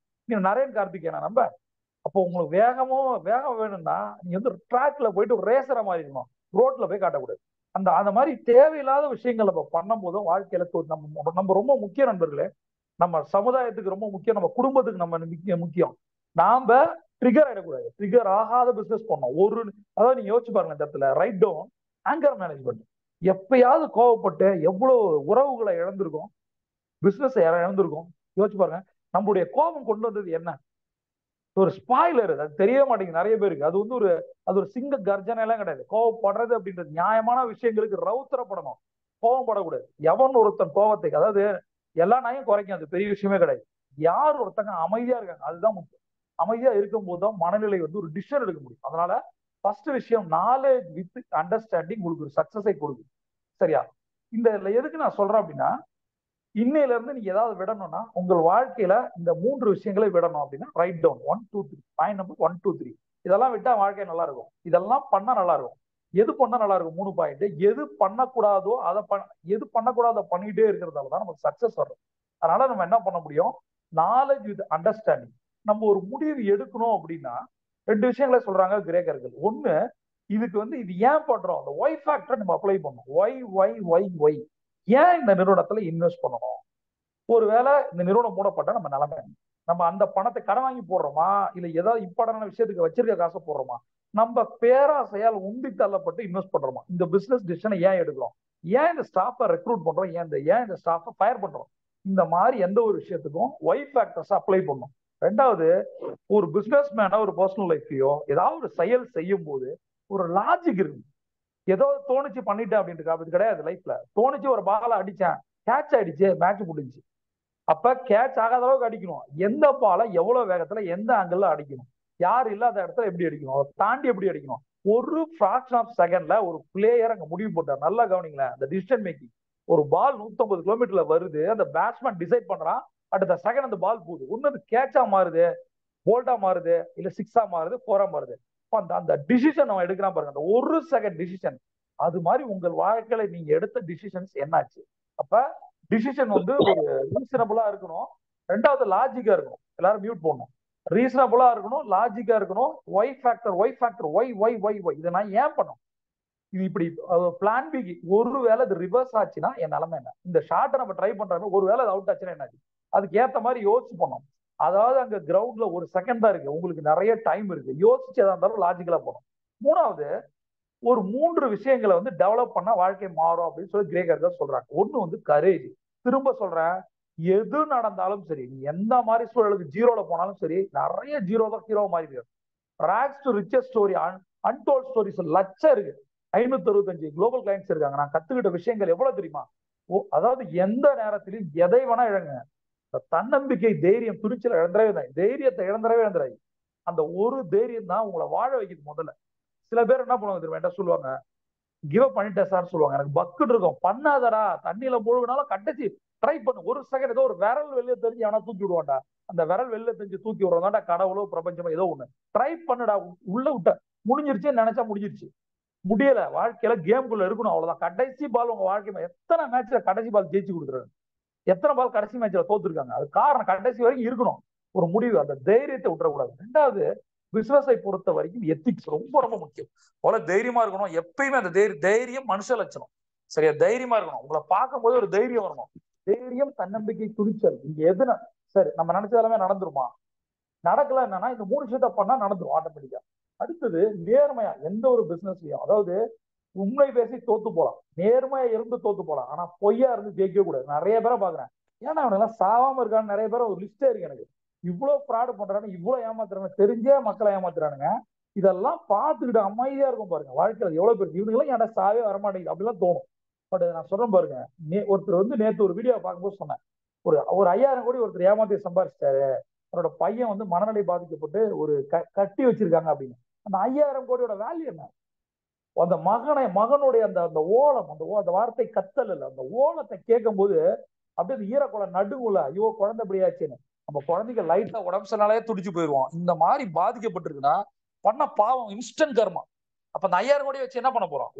நீங்க நரேன் கார்த்திகேயனா நம்ம? அப்போ உங்களுக்கு வேகம் வேணும்னா நீங்க வந்து ட்ராக்ல போயிட்டு ஒரு ரேசரை மாதிரி இருக்கணும், ரோட்ல போய் காட்டக்கூடாது. அந்த மாதிரி தேவையில்லாத விஷயங்கள் நம்ம பண்ணும் போதும் வாழ்க்கையில நம்ம ரொம்ப முக்கிய நண்பர்களே. நம்ம சமுதாயத்துக்கு ரொம்ப முக்கியம், நம்ம குடும்பத்துக்கு நம்ம முக்கியம். நாம ட்ரிகர் ஆயிடக்கூடாது. ட்ரிகர் ஆகாத பிசினஸ் பண்ணோம். அதாவது நீங்க யோசிச்சு பாருங்க, இந்த இடத்துல ரைட் டவுன் ஆங்கர் மேனேஜ்மெண்ட். எப்பயாவது கோவப்பட்டு எவ்வளவு உறவுகளை இழந்திருக்கும், பிசினஸ் இழந்திருக்கும். யோசிச்சு பாருங்க, நம்மளுடைய கோபம் கொண்டு வந்தது என்ன? ஒரு ஸ்பாயிலர். அது தெரிய மாட்டேங்குது நிறைய பேருக்கு. அது ஒரு சிங்க கர்ஜனை எல்லாம் கிடையாது. கோவப்படுறது அப்படின்றது நியாயமான விஷயங்களுக்கு ரவுத்தரப்படணும், கோவப்படக்கூடாது. எவன் ஒருத்தன் கோவத்தை, அதாவது எல்லா நாயும் குறைக்கும், அது பெரிய விஷயமே கிடையாது. யார் ஒருத்தங்க அமைதியா இருக்காங்க அதுதான் முக்கியம். அமைதியா இருக்கும் போதுதான் மனநிலை வந்து ஒரு டிசிஷன் எடுக்க முடியும். அதனால ஃபர்ஸ்ட் விஷயம், நாலேஜ் வித் அண்டர்ஸ்டாண்டிங் உங்களுக்கு ஒரு சக்சஸை கொடுக்கும். சரியா? இந்த எதுக்கு நான் சொல்றேன் அப்படின்னா, இன்னையில இருந்து நீங்க ஏதாவது விடணும்னா உங்கள் வாழ்க்கையில இந்த 3 விஷயங்களை விடணும் அப்படின்னா ரைட் டவுன் 1 2 3 பாயிண்ட் நம்பர் 1 2 3. இதெல்லாம் விட்டா வாழ்க்கை நல்லா இருக்கும். இதெல்லாம் பண்ணா நல்லா இருக்கும். எது பண்ணா நல்லா இருக்கும்? 3 பாயிண்ட். எது பண்ணக்கூடாதோ எது பண்ணக்கூடாதோ பண்ணிட்டே இருக்கிறதால தான் நமக்கு சக்சஸ் வரும். அதனால நம்ம என்ன பண்ண முடியும்? Knowledge with understanding. நம்ம ஒரு முடிவு எடுக்கணும் அப்படின்னா 2 விஷயங்களை சொல்றாங்க கிரேக்கர்கள். ஒண்ணு, இதுக்கு வந்து இது ஏன் பண்றோம், அந்த ஒய் ஃபேக்டர் நம்ம அப்ளை பண்ணணும். ஒய் ஏன் இந்த நிறுவனத்துல இன்வெஸ்ட் பண்ணணும்? ஒருவேளை இந்த நிறுவனம் மூடப்பட்டா நம்ம நிலைமை, நம்ம அந்த பணத்தை கடன் வாங்கி போடுறோமா, இல்ல ஏதாவது இம்பார்ட்டன்டான விஷயத்துக்கு வச்சிருக்க காசை போடுறோமா, நம்ம பேராசையால் உந்தி தள்ளப்பட்டு இன்வெஸ்ட் பண்றோமா? இந்த பிசினஸ் டிசிஷனை ஏன் எடுக்கிறோம்? ஏன் இந்த ஸ்டாஃபை ரெக்ரூட் பண்றோம்? ஏன் இந்த ஸ்டாஃபை ஃபயர் பண்றோம்? இந்த மாதிரி எந்த ஒரு விஷயத்துக்கும் ஒய் ஃபேக்டர்ஸ் அப்ளை பண்ணணும். ரெண்டாவது, ஒரு பிசினஸ் மேனா ஒரு பர்சனல் லைஃப்லயோ ஏதாவது ஒரு செயல் செய்யும் போது ஒரு லாஜிக் இருக்கு. ஏதோ தோணுச்சு பண்ணிட்டேன் அப்படின்ட்டு அது கிடையாது. லைஃப்ல தோணுச்சு, ஒரு பால அடிச்சேன், கேட்ச் ஆயிடுச்சு, மேட்ச் முடிஞ்சு. அப்ப கேட்ச் ஆகாத அளவுக்கு அடிக்கணும். எந்த பாலை எவ்வளவு வேகத்துல எந்த ஆங்கிள் அடிக்கணும், யார் இல்லாத இடத்துல எப்படி அடிக்கணும், அதை தாண்டி எப்படி அடிக்கணும். ஒரு ஃபிராக்ஷன் ஆஃப் செகண்ட்ல ஒரு பிளேயர் அங்க முடிவு போட்டார். நல்லா கவனிங்களேன், அந்த டிசிஷன் மேக்கிங். ஒரு பால் 150 கிலோமீட்டர்ல வருது, அந்த பேட்ஸ்மேன் டிசைட் பண்றான், அடுத்த செகண்ட் அந்த பால் போகுது. ஒன்னு கேட்சா மாறுது, போல்டா மாறுது, இல்ல சிக்ஸா மாறுது, போரா மாறுது. அந்த டிசிஷன் அவன் எடுக்கிறான் பாருங்க, அந்த ஒரு செகண்ட் டிசிஷன். அது மாதிரி உங்கள் வாழ்க்கையில நீங்க எடுத்த டிசிஷன்ஸ் என்னாச்சு? அப்ப டிசிஷன் வந்து ஒரு ரீசனபிளா இருக்கணும். ரெண்டாவது லாஜிக்கா இருக்கணும். எல்லாரும் மியூட் போடணும். ரீசனபிளா இருக்கணும், லாஜிக்கா இருக்கணும். ஒய் ஃபேக்டர் ஒய் இதை நான் ஏன் பண்ணும், இது இப்படி பிளான் பி. ஒருவேளை இது ரிவர்ஸ் ஆச்சுன்னா என் நிலைமை என்ன? இந்த ஷார்ட்டை நம்ம ட்ரை பண்றோம், ஒருவேளை அது அவுட் ஆச்சுன்னா என்னாச்சு? அதுக்கு ஏத்த மாதிரி யோசிச்சு பண்ணணும். அதாவது அங்க கிரவுண்ட்ல ஒரு செகண்ட் தான் இருக்கு, உங்களுக்கு நிறைய டைம் இருக்கு. யோசிச்சு எதா இருந்தாலும் லாஜிக்கலா போகணும். மூணாவது, ஒரு 3 விஷயங்களை வந்து டெவலப் பண்ணா வாழ்க்கை மாறும் அப்படின்னு சொல்லி கிரேக்கர்கள் சொல்றாங்க. ஒண்ணு வந்து கரேஜ். திரும்ப சொல்றேன், எது நடந்தாலும் சரி, நீ எந்த மாதிரி சூழலுக்கு ஜீரோல போனாலும் சரி, நிறைய ஜீரோ தான் ஹீரோ மாதிரி. Rags to riches story, untold stories லட்சம் இருக்கு. 565 குளோபல் கிளைண்ட்ஸ் இருக்காங்க. நான் கத்துக்கிட்ட விஷயங்கள் எவ்வளவு தெரியுமா? அதாவது எந்த நேரத்திலும் எதை வேணா இழங்க, தன்னம்பிக்கை, தைரியம், துணிச்சல இழந்துடவே, தைரியத்தை இழந்துடவே. அந்த ஒரு தைரியம் தான் உங்களை வாழ வைக்குது. முதல்ல சில பேர் என்ன பண்ணுவாங்க தெரியுமா, என்ன சொல்லுவாங்க, கிவ் அப் பண்ணிட்டேன் சார் சொல்லுவாங்க. எனக்கு பக்குன்னு இருக்கும், பண்ணாதடா, தண்ணியில மூழ்கினாலும் கட்டச்சி ட்ரை பண்ணு. ஒரு செகண்ட் ஏதோ ஒரு விரல் வெளியே தெரிஞ்சு எவனா தூக்கி விடுவான்டா, அந்த விரல் வெளில தெரிஞ்சு தூக்கி விடுறதாண்டா கடவுளோ பிரபஞ்சமோ ஏதோ ஒண்ணு. ட்ரை பண்ணுடா, உள்ள விட்ட முடிஞ்சிருச்சு, நினைச்சா முடிஞ்சிருச்சு. முடியல, வாழ்க்கையில கேம்குள்ள இருக்கணும், அவ்வளவுதான். கடைசி பால் உங்க வாழ்க்கை. எத்தனை மேட்ச்ல கடைசி பால் ஜெயிச்சு கொடுத்துருவாங்க. எத்தனை பால் கடைசி மேட்ச்ல தோத்துருக்காங்க. அது காரணம் கடைசி வரைக்கும் இருக்கணும் ஒரு முடிவு, அந்த தைரியத்தை விட்டுறக்கூடாது. ரெண்டாவது, பிசினஸை பொறுத்த வரைக்கும் எத்திக்ஸ் ரொம்ப ரொம்ப முக்கியம். போல தைரியமா இருக்கணும். எப்பயுமே அந்த தைரியம் மனுஷ லட்சணம். சரியா, தைரியமா இருக்கணும். உங்களை பார்க்கும்போது ஒரு தைரியம் வரணும். தைரியம், தன்னம்பிக்கை, துணிச்சல். இங்க எதுனா சரி நம்ம நினைச்சதெல்லாமே நடந்துருமா? நடக்கல என்னன்னா இந்த 3 விஷயத்த பண்ணா நடந்துரும் ஆட்டோமேட்டிக்கா. அடுத்தது, நேர்மையா எந்த ஒரு பிசினஸ்லயும், அதாவது உண்மை பேசி தோத்து போலாம், நேர்மையா இருந்து தோத்து போலாம், ஆனா பொய்யா இருந்து ஜெயிக்க கூடாது. நிறைய பேரை பாக்குறேன், ஏன்னா அவனெல்லாம் சாவாம இருக்கான்னு நிறைய பேரை ஒரு லிஸ்டே இருக்கு எனக்கு. இவ்வளவு ஃப்ராடு பண்றானு, இவ்வளவு ஏமாத்துறானு, தெரிஞ்சே மக்களை ஏமாத்துறானுங்க. இதெல்லாம் பார்த்துக்கிட்டு அமைதியா இருக்கும் பாருங்க. வாழ்க்கையில எவ்வளவு பேர் இவனுங்களும் ஏன்டா சாவே வரமாட்டேங்குது அப்படிலாம் தோணும். பட் நான் சொல்றேன் பாருங்க, ஒருத்தர் வந்து நேத்து ஒரு வீடியோ பார்க்கும்போது சொன்னேன், ஒரு 5000 கோடி ஒருத்தர் ஏமாத்தி சம்பாரிச்சிட்டாரு, அவரோட பையன் வந்து மனநிலை பாதிக்கப்பட்டு ஒரு கட்டி வச்சிருக்காங்க அப்படின்னு. அந்த 5000 கோடியோட வேல்யூ என்ன? அந்த மகனுடைய அந்த அந்த ஓலம், அந்த வார்த்தை கத்தல் இல்ல, அந்த ஓலத்தை கேட்கும் போது அப்படியே அந்த ஈரக்குளம் நடுவுல, ஐயோ குழந்தை இப்படியாச்சுன்னு. நம்ம குழந்தைக்கு லைட்டா உடம்பு சரினாலே துடிச்சு போயிடுவோம். இந்த மாதிரி பாதிக்கப்பட்டிருக்குன்னா பண்ண பாவம், இன்ஸ்டன்ட் கர்மா. அப்ப அந்த 5000 கோடி வச்சு என்ன பண்ண போறோம்?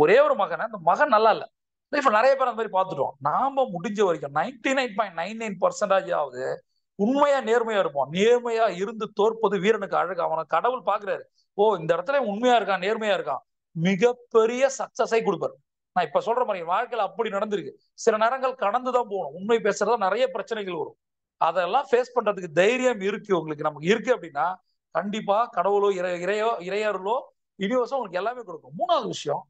ஒரே ஒரு மகனை, அந்த மகன் நல்லா இல்ல. இப்ப நிறைய பேர் அந்த மாதிரி பார்த்துட்டோம். நாம முடிஞ்ச வரைக்கும் 99.99% ஆகுது உண்மையா நேர்மையா இருப்போம். நேர்மையா இருந்து தோற்பது வீரனுக்கு அழகு. அவனை கடவுள் பாக்குறாரு, ஓ இந்த இடத்துல உண்மையா இருக்கான், நேர்மையா இருக்கான், மிகப்பெரிய சக்சஸை கொடுப்பாரு. நான் இப்ப சொல்ற மாதிரி வாழ்க்கையில அப்படி நடந்திருக்கு. சில நேரங்கள் கடந்துதான் போகணும். உண்மை பேசுறதா நிறைய பிரச்சனைகள் வரும். அதெல்லாம் ஃபேஸ் பண்றதுக்கு தைரியம் இருக்கு உங்களுக்கு, நமக்கு இருக்கு அப்படின்னா கண்டிப்பா கடவுளோ இறையர்களோ யூனிவர்ஸோ உங்களுக்கு எல்லாமே கொடுக்கும். மூணாவது விஷயம்,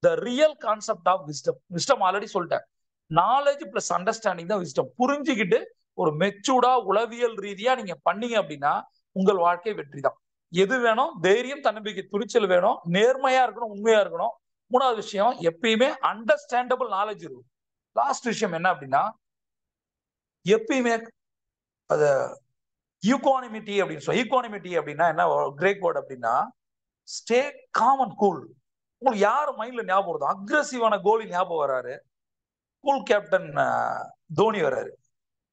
the real concept of wisdom. Wisdom already சொல்லிட்டேன், நாலேஜ் பிளஸ் அண்டர்ஸ்டாண்டிங் தான் விஸ்டம். புரிஞ்சுக்கிட்டு ஒரு மெச்சூர்டா உளவியல் ரீதியா நீங்க பண்ணீங்க அப்படின்னா உங்கள் வாழ்க்கை வெற்றி தான். எது வேணும்? தைரியம், தன்னம்பிக்கை, துணிச்சல் வேணும், நேர்மையா இருக்கணும், உண்மையா இருக்கணும். மூணாவது விஷயம், எப்பயுமே அண்டர்ஸ்டாண்டபிள் நாலேஜ் இருக்கும். லாஸ்ட் விஷயம் என்ன அப்படின்னா, எப்பயுமே அத ஈக்வானிமிட்டி அப்படின்னு சொல்ல. ஈக்வானிமிட்டி அப்படின்னா என்ன, கிரேக் வேர்ட் அப்படின்னா ஸ்டே காம் அண்ட் கூல். உங்களுக்கு யார் மைண்ட்ல ஞாபகம் வருது? அக்ரெசிவான கோலி ஞாபகம் வராரு, கூல் கேப்டன் தோனி வராரு.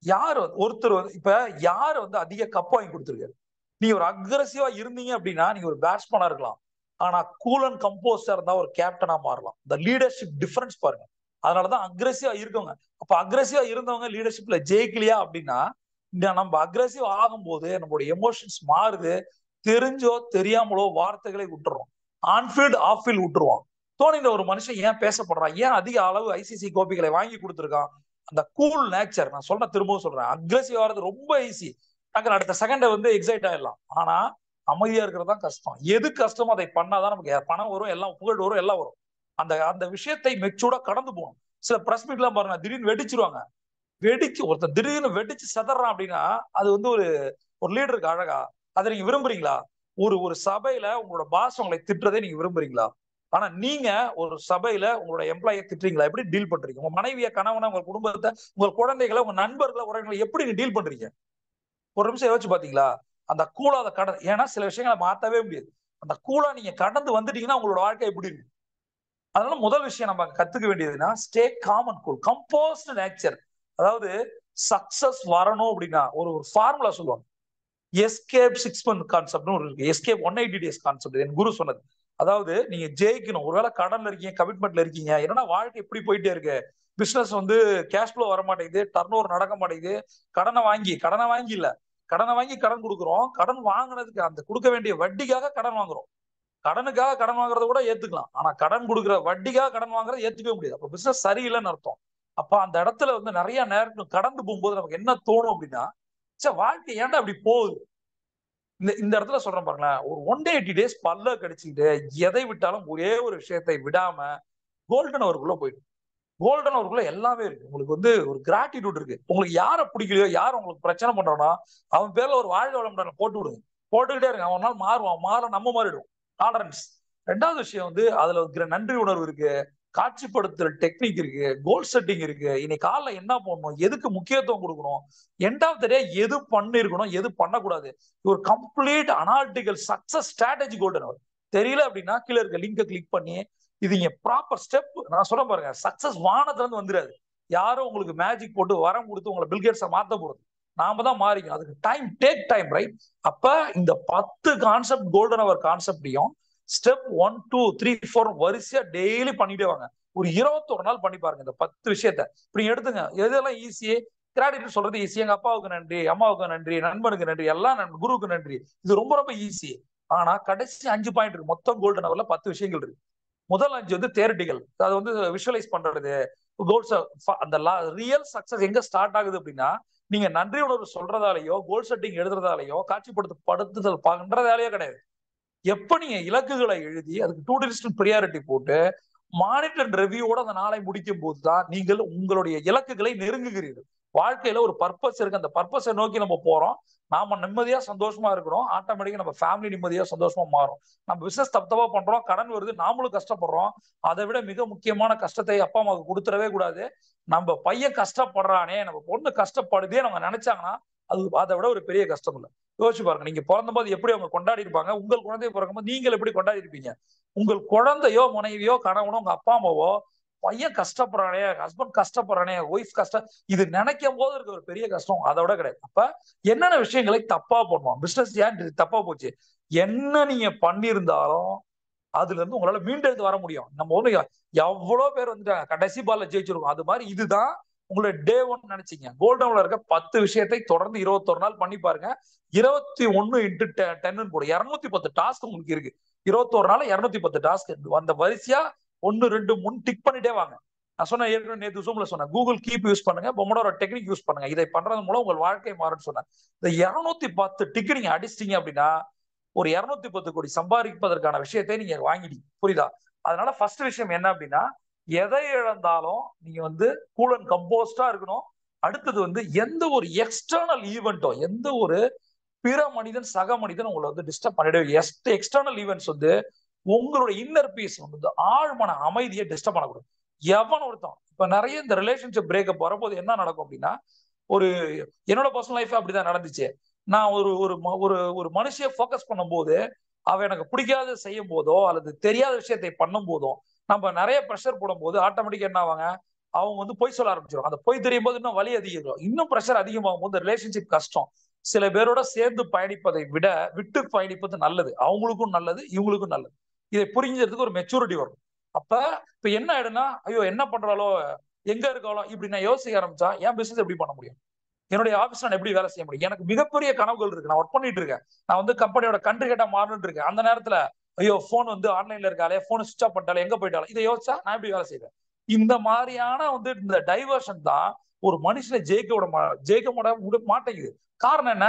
யார் ஒருத்தர் இப்ப யார் வந்து அதிக கப் வாங்கி கொடுத்துருக்காரு? நீ ஒரு அக்ரெசிவா இருந்தீங்க அப்படின்னா நீங்க ஒரு பேட்ஸ்மேனா இருக்கலாம், ஆனா கூல் அண்ட் கம்போஸ்டா இருந்தா ஒரு கேப்டனா மாறலாம். இந்த லீடர்ஷிப் டிஃபரன்ஸ் பாருங்க. அதனாலதான் அக்ரெசிவா இருக்கவங்க, அப்ப அக்ரெசிவா இருந்தவங்க லீடர்ஷிப்ல ஜெயிக்கலையா அப்படின்னா, நம்ம அக்ரெசிவ் ஆகும்போது நம்மளுடைய எமோஷன்ஸ் மாறுது. தெரிஞ்சோ தெரியாமலோ வார்த்தைகளை விட்டுறோம், ஆன்ஃபீல்ட் ஆஃபீல்ட் விட்டுருவோம். தோனின்ற ஒரு மனுஷன் ஏன் பேசப்படுறான்? ஏன் அதிக அளவு ஐசிசி கோப்பைகளை வாங்கி கொடுத்துருக்கான்? அந்த கூல் நேச்சர். நான் சொல்றேன், திரும்பவும் சொல்றேன், அக்ரெசிவ் ஆகிறது ரொம்ப ஈஸி, அடுத்த செகண்ட் வந்து எக்ஸைட் ஆயிடலாம். ஆனா அமைதியா இருக்கிறது தான் கஷ்டம். எது கஷ்டமோ அதை பண்ணாதான் நமக்கு பணம் வரும், எல்லாம் புகழ் வரும், எல்லாம் வரும். அந்த அந்த விஷயத்தை மெச்சூர்டா கடந்து போகணும். சில பிரஸ் மீட் எல்லாம் பாருங்க, திடீர்னு வெடிச்சிருவாங்க. ஒருத்தர் திடீர்னு வெடிச்சு செதறான் அப்படின்னா அது வந்து ஒரு லீடருக்கு அழகா? அதை நீங்க விரும்புறீங்களா? ஒரு சபையில உங்களோட பாஸ் உங்களை திட்டுறதே நீங்க விரும்புறீங்களா? ஆனா நீங்க ஒரு சபையில உங்களோட எம்ப்ளாயை திட்டுறீங்களா? எப்படி டீல் பண்றீங்க? உங்க மனைவிய, கணவனை, உங்க குடும்பத்தை, உங்க குழந்தைகளை, உங்க நண்பர்களை, உறவுகளை எப்படி நீங்க டீல் பண்றீங்க? ஒரு நிமிஷம் யோசிச்சு பாத்தீங்களா? அந்த கூலா அதை கடந்து, ஏன்னா சில விஷயங்களை மாத்தவே முடியாது. அந்த கூலா நீங்க கடந்து வந்துட்டீங்கன்னா உங்களோட வாழ்க்கை எப்படி இருக்கும்? அதனால முதல் விஷயம் நம்ம கத்துக்க வேண்டியதுன்னா, stay calm and cool, composed nature. அதாவது சக்சஸ் வரணும் அப்படின்னா ஒரு ஃபார்முலா சொல்லுவாங்க, எஸ்கேப் 6 month கான்செப்ட்னு ஒரு இருக்கு, எஸ்கேப் 180 days கான்செப்ட், என் குரு சொன்னது. அதாவது நீங்க ஜெயிக்கணும், ஒருவேளை கடன்ல இருக்கீங்க, கமிட்மெண்ட்ல இருக்கீங்க, என்னன்னா வாழ்க்கை எப்படி போயிட்டே இருக்கு, பிசினஸ் வந்து கேஷ் ஃப்ளோ வர மாட்டேங்குது, டர்ன் ஓவர் நடக்க மாட்டேங்குது, கடனை வாங்கி இல்ல, கடனை வாங்கி கடன் கொடுக்குறோம், கடன் வாங்கினதுக்கு அந்த கொடுக்க வேண்டிய வட்டிக்காக கடன் வாங்குறோம். கடனுக்காக கடன் வாங்குறத கூட ஏத்துக்கலாம், ஆனா கடன் கொடுக்குற வட்டிக்காக கடன் வாங்குறத ஏத்துக்கவே முடியாது. அப்ப பிசினஸ் சரியில்லைன்னு அர்த்தம். அப்ப அந்த இடத்துல வந்து நிறைய நேரம் கடந்து போகும்போது நமக்கு என்ன தோணும் அப்படின்னா, வாழ்க்கை ஏன்டா அப்படி போகுது? இந்த இடத்துல சொல்றேன் பாருங்களேன், ஒரு 180 days பல்ல கடிச்சுக்கிட்டு எதை விட்டாலும் ஒரே ஒரு விஷயத்தை விடாம கோல்டன் அவருக்குள்ள போயிடும். கோல்டன் அவருக்குள்ள எல்லாமே இருக்கு. உங்களுக்கு வந்து ஒரு கிராட்டிடியூட் இருக்கு. உங்களுக்கு யாரை பிடிக்கலையோ, யார் உங்களுக்கு பிரச்சனை பண்றானோ அவன் பேர்ல ஒரு வாழ்க வளம் போட்டு விடுங்க, போட்டுக்கிட்டே இருங்க. அவன் நாள் மாறுவான், நம்ம மாறிடுவோம். டாலரன்ஸ். ரெண்டாவது விஷயம் வந்து அதுல இருக்கிற நன்றி உணர்வு இருக்கு, காட்சிப்படுத்துற டெக்னிக் இருக்கு, கோல் செட்டிங் இருக்கு. இன்னைக்கு காலைல என்ன பண்ணணும், எதுக்கு முக்கியத்துவம் கொடுக்கணும், எண்ட் ஆஃப் த டே எது பண்ணிருக்கணும், எது பண்ணக்கூடாது, ஒரு complete analytical success strategy golden அவர். தெரியல அப்படின்னா கீழே இருக்க லிங்கை கிளிக் பண்ணி இது இங்க ப்ராப்பர் ஸ்டெப். நான் சொல்ல பாருங்க, சக்சஸ் வானத்துல இருந்து வந்துடாது. யாரும் உங்களுக்கு மேஜிக் போட்டு வரம் கொடுத்து உங்களை பில்கேட்ஸை மாத்த போறது, நாம தான் மாறிக்கணும். அதுக்கு டேக் டைம், ரைட்? அப்ப இந்த 10 கான்செப்ட் கோல்டன் அவர் கான்செப்டையும் ஸ்டெப் 1 2 3 4 வரிசையா டெய்லி பண்ணிட்டே வாங்க. ஒரு 21 நாள் பண்ணி பாருங்க இந்த 10 விஷயத்த. இப்படி எடுத்துங்க. எதெல்லாம் ஈஸி, கிராட்டிடியூட் சொல்றது ஈஸி. எங்க அப்பாவுக்கு நன்றி, அம்மாவுக்கு நன்றி, நண்பனுக்கு நன்றி, எல்லாம் குருவுக்கு நன்றி. இது ரொம்ப ரொம்ப ஈஸி. ஆனா கடைசி 5 பாயிண்ட் இருக்கு. மொத்தம் கோல்டன் ஹவர்ல 10 விஷயங்கள் இருக்கு. முதல் 5 வந்து தியரிட்டிக்கல், அது வந்து விஷுவலைஸ் பண்றது. கோல்ஸ், அந்த ரியல் சக்சஸ் எங்க ஸ்டார்ட் ஆகுது அப்படின்னா, நீங்க நன்றி உணர்வு சொல்றதாலேயோ, கோல் செட்டிங் எழுதுறதாலேயோ, காட்சிப்படுத்துதல் பண்றதாலேயோ கிடையாது. எப்ப நீங்க இலக்குகளை எழுதி அதுக்கு 2 டிஸ்டன்ட் ப்ரியாரிட்டி போட்டு மானிட்டர் ரிவ்யூவோட அந்த நாளை முடிக்கும் போதுதான் நீங்கள் உங்களுடைய இலக்குகளை நெருங்குகிறீர்கள். வாழ்க்கையில ஒரு பர்பஸ் இருக்கு. அந்த பர்பஸை நோக்கி நம்ம போறோம். நாம நிம்மதியா சந்தோஷமா இருக்கிறோம். ஆட்டோமேட்டிக்கா நம்ம ஃபேமிலி நிம்மதியா சந்தோஷமா மாறும். நம்ம பிசினஸ் தப்பா பண்றோம், கடன் வருது, நாமளும் கஷ்டப்படுறோம். அதை விட மிக முக்கியமான கஷ்டத்தை அப்பா அம்மாவுக்கு கொடுத்துடவே கூடாது. நம்ம பையன் கஷ்டப்படுறானே, நம்ம பொண்ணு கஷ்டப்படுதே நம்ம நினைச்சாங்கன்னா அதை விட ஒரு பெரிய கஷ்டம் இல்லை. யோசிச்சு பாருங்க, நீங்க பிறந்த போது எப்படி அவங்க கொண்டாடி இருப்பாங்க, உங்கள் குழந்தைய பிறக்கும்போது நீங்கள் எப்படி கொண்டாடி இருப்பீங்க. உங்கள் குழந்தையோ, மனைவியோ, கணவனோ, உங்க அப்பா அம்மாவோ, பையன் கஷ்டப்படுறானே, ஹஸ்பண்ட் கஷ்டப்படுறானே, ஒய்ஃப் கஷ்டம், இது நினைக்கும் போது இருக்க ஒரு பெரிய கஷ்டம் அதை விட கிடையாது. அப்ப என்னென்ன விஷயங்களை தப்பா பண்ணுவோம், பிசினஸ் ஏன் தப்பா போச்சு, என்ன நீங்க பண்ணியிருந்தாலும் அதுல இருந்து உங்களால மீண்டெடுத்து வர முடியும். நம்ம ஒண்ணு எவ்வளவு பேர் வந்துட்டாங்க, கடைசி பால்ல ஜெயிச்சிருக்கோம். அது மாதிரி இதுதான் உங்களோட டே 1 நினைச்சீங்க. கோல்டன்ல இருக்க 10 விஷயத்தை தொடர்ந்து 21 நாள் பண்ணி பாருங்க. 21 இன்ட்டு 10 போடு, 210 டாஸ்க் உங்களுக்கு இருக்கு. 21 நாள் 210 டாஸ்க். அந்த வரிசையா 1 2 3 டிக் பண்ணிட்டே வாங்க. நான் சொன்ன ஏற்கனவே நேற்று ஜூம்ல சொன்னேன், கூகுள் கீப் யூஸ் பண்ணுங்க, பொமோடோரோ டெக்னிக் யூஸ் பண்ணுங்க. இதை பண்றது மூலம் உங்கள் வாழ்க்கை மாறும்னு சொன்னேன். இந்த 210 டிக் நீங்க அடிச்சிட்டீங்க அப்படின்னா ஒரு 210 கோடி சம்பாதிப்பதற்கான விஷயத்தை நீங்க வாங்கிட்டீங்க. புரியுதா? அதனால ஃபர்ஸ்ட் விஷயம் என்ன அப்படின்னா, எதை இழந்தாலும் நீங்க வந்து கூல் அண்ட் கம்போஸ்டா இருக்கணும். அடுத்தது வந்து எந்த ஒரு எக்ஸ்டர்னல் ஈவெண்ட்டோ, எந்த ஒரு பிற மனிதன், சக மனிதன் உங்களை வந்து டிஸ்டர்ப் பண்ணிடவே, எக்ஸ்டர்னல் ஈவெண்ட்ஸ் வந்து உங்களுடைய இன்னர் பீஸ் வந்து ஆழ்மன அமைதியை டிஸ்டர்ப் பண்ணக்கூடாது. எவன் ஒருத்தன் இப்ப நிறைய இந்த ரிலேஷன்ஷிப் பிரேக்கப் வரும்போது என்ன நடக்கும் அப்படின்னா, ஒரு என்னோட பர்சனல் லைஃப் அப்படிதான் நடந்துச்சு. நான் ஒரு ஒரு ஒரு மனுஷியை ஃபோக்கஸ் பண்ணும்போது அவ எனக்கு பிடிக்காத செய்யும் போதோ அல்லது தெரியாத விஷயத்தை பண்ணும் போதோ நம்ம நிறைய ப்ரெஷர் போடும் போது ஆட்டோமேட்டிக்கா என்ன ஆவாங்க, அவங்க வந்து பொய் சொல்ல ஆரம்பிச்சிடும். அந்த பொய் தெரியும் போது இன்னும் வலி அதிகம், இன்னும் ப்ரெஷர் அதிகமாகும் போது ரிலேஷன்ஷிப் கஷ்டம். சில பேரோட சேர்ந்து பயணிப்பதை விட விட்டு பயணிப்பது நல்லது. அவங்களுக்கும் நல்லது, இவங்களுக்கும் நல்லது. இதை புரிஞ்சதுக்கு ஒரு மெச்சூரிட்டி வரும். அப்ப இப்ப என்ன ஆயிடுனா, ஐயோ என்ன பண்றாலோ, எங்க இருக்காளோ, இப்படி நான் யோசிக்க ஆரம்பிச்சா என் பிசினஸ் எப்படி பண்ண முடியும், என்னுடைய ஆபீஸ் நான் எப்படி வேலை செய்ய முடியும். எனக்கு மிகப்பெரிய கனவுகள் இருக்கு, நான் ஒர்க் பண்ணிட்டு இருக்கேன், நான் வந்து கம்பெனியோட கண்ட்ரி ஹெட்டா மாறணும்னு இருக்கேன். அந்த நேரத்துல ஐயோ போன் வந்து ஆன்லைன்ல இருக்காளே, போன் சுவிச் ஆஃப் பண்ணிட்டாலே, எங்க போயிட்டாலும், இதை யோசிச்சா நான் எப்படி வேலை செய்வேன். இந்த மாதிரியான வந்து இந்த டைவர்ஷன் தான் ஒரு மனுஷனை ஜெயிக்க மாட்டேங்குது. காரணம் என்ன,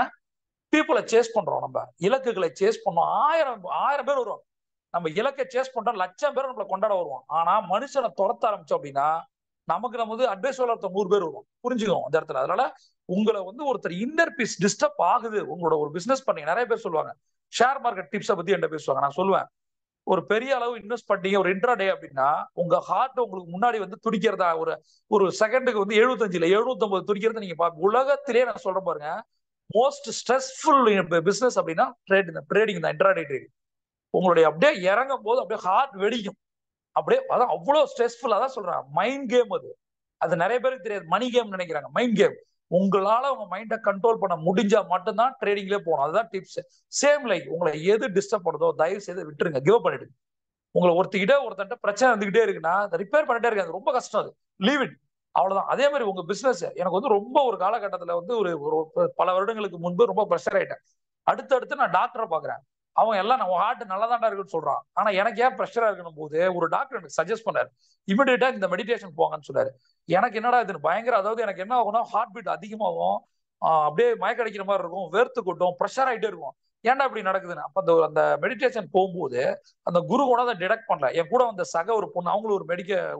பீப்புளை சேஸ் பண்றோம், நம்ம இலக்குகளை சேஸ் பண்ணோம். ஆயிரம் பேர் வருவாங்க, நம்ம இலக்கை சேஸ் பண்றோம், 1,00,000 பேர் நம்மளை கொண்டாட வருவோம். ஆனா மனுஷனை துரத்த ஆரம்பிச்சோம் அப்படின்னா நமக்கு நம்ம வந்து அட்வைஸ் சொல்ல 100 பேர் வருவோம். புரிஞ்சுக்கணும் அந்த இடத்துல. அதனால உங்களை வந்து ஒருத்தர் இன்னர் பீஸ் டிஸ்டர்ப் ஆகுது, உங்களோட ஒரு பிசினஸ் பண்ணீங்க. நிறைய பேர் சொல்லுவாங்க ஷேர் மார்க்கெட் டிப்ஸை பத்தி என்கிட்ட பேசுவாங்க. நான் சொல்லுவேன், ஒரு பெரிய அளவு இன்வெஸ்ட் பண்ணீங்க ஒரு இன்ட்ராடே அப்படின்னா உங்க ஹார்ட் உங்களுக்கு முன்னாடி வந்து துடிக்கிறதா, ஒரு செகண்டுக்கு வந்து 75 இல்ல 750 துடிக்கிறத நீங்க பாருங்க. உலகத்திலேயே நான் சொல்றேன் பாருங்க, மோஸ்ட் ஸ்ட்ரெஸ்ஃபுல் பிசினஸ் அப்படின்னா ட்ரேடிங் தான், இன்ட்ராடே ட்ரேடிங். உங்களுடைய அப்படியே இறங்கும் போது அப்படியே ஹார்ட் வெடிக்கும், அப்படியே அதான் அவ்வளவு ஸ்ட்ரெஸ்ஃபுல்லா தான் சொல்றேன். மைண்ட் கேம் அது. அது நிறைய பேருக்கு தெரியாது, மணி கேம் நினைக்கிறாங்க. Mind game. உங்களால உங்க மைண்டை கண்ட்ரோல் பண்ண முடிஞ்சா மட்டும்தான் ட்ரேடிங்லேயே போகணும். அதுதான் டிப்ஸ். சேம் லைக் உங்களை எது டிஸ்டர்ப் பண்ணுதோ தயவு செய்து விட்டுருங்க, கிவ் பண்ணிடுங்க. உங்களை ஒருத்தன்ட்ட பிரச்சனை வந்துகிட்டே இருக்குன்னா அதை ரிப்பேர் பண்ணிட்டே இருக்காது, ரொம்ப கஷ்டம் அது, லீவ் இட், அவ்வளவுதான். அதே மாதிரி உங்க பிசினஸ், எனக்கு வந்து ரொம்ப ஒரு காலகட்டத்துல வந்து ஒரு பல வருடங்களுக்கு முன்பு ரொம்ப ப்ரெஷர் ஆயிட்டேன். அடுத்து நான் டாக்டரை பாக்குறேன், அவங்க எல்லாம் நம்ம ஹார்ட் நல்லாதான்டா இருக்குன்னு சொல்றான், ஆனா எனக்கு ஏன் ப்ரெஷரா இருக்கணும் போது ஒரு டாக்டர் எனக்கு சஜஸ்ட் பண்ணாரு, இமிடியேட்டா இந்த மெடிடேஷன் போங்கன்னு சொன்னாரு. எனக்கு என்னடா இது பயங்கர, அதாவது எனக்கு என்ன ஆகும்னா ஹார்ட் பீட் அதிகமாகும், அப்படியே மயக்க அடிக்கிற மாதிரி இருக்கும், வேர்த்து கொட்டும், ப்ரெஷர் ஆகிட்டே இருக்கும். ஏன்டா இப்படி நடக்குதுன்னு அப்ப அந்த மெடிடேஷன் போகும்போது அந்த குரு கூட அதை டிடெக்ட் பண்ணல. என் கூட வந்த சக ஒரு பொண்ணு, அவங்களும்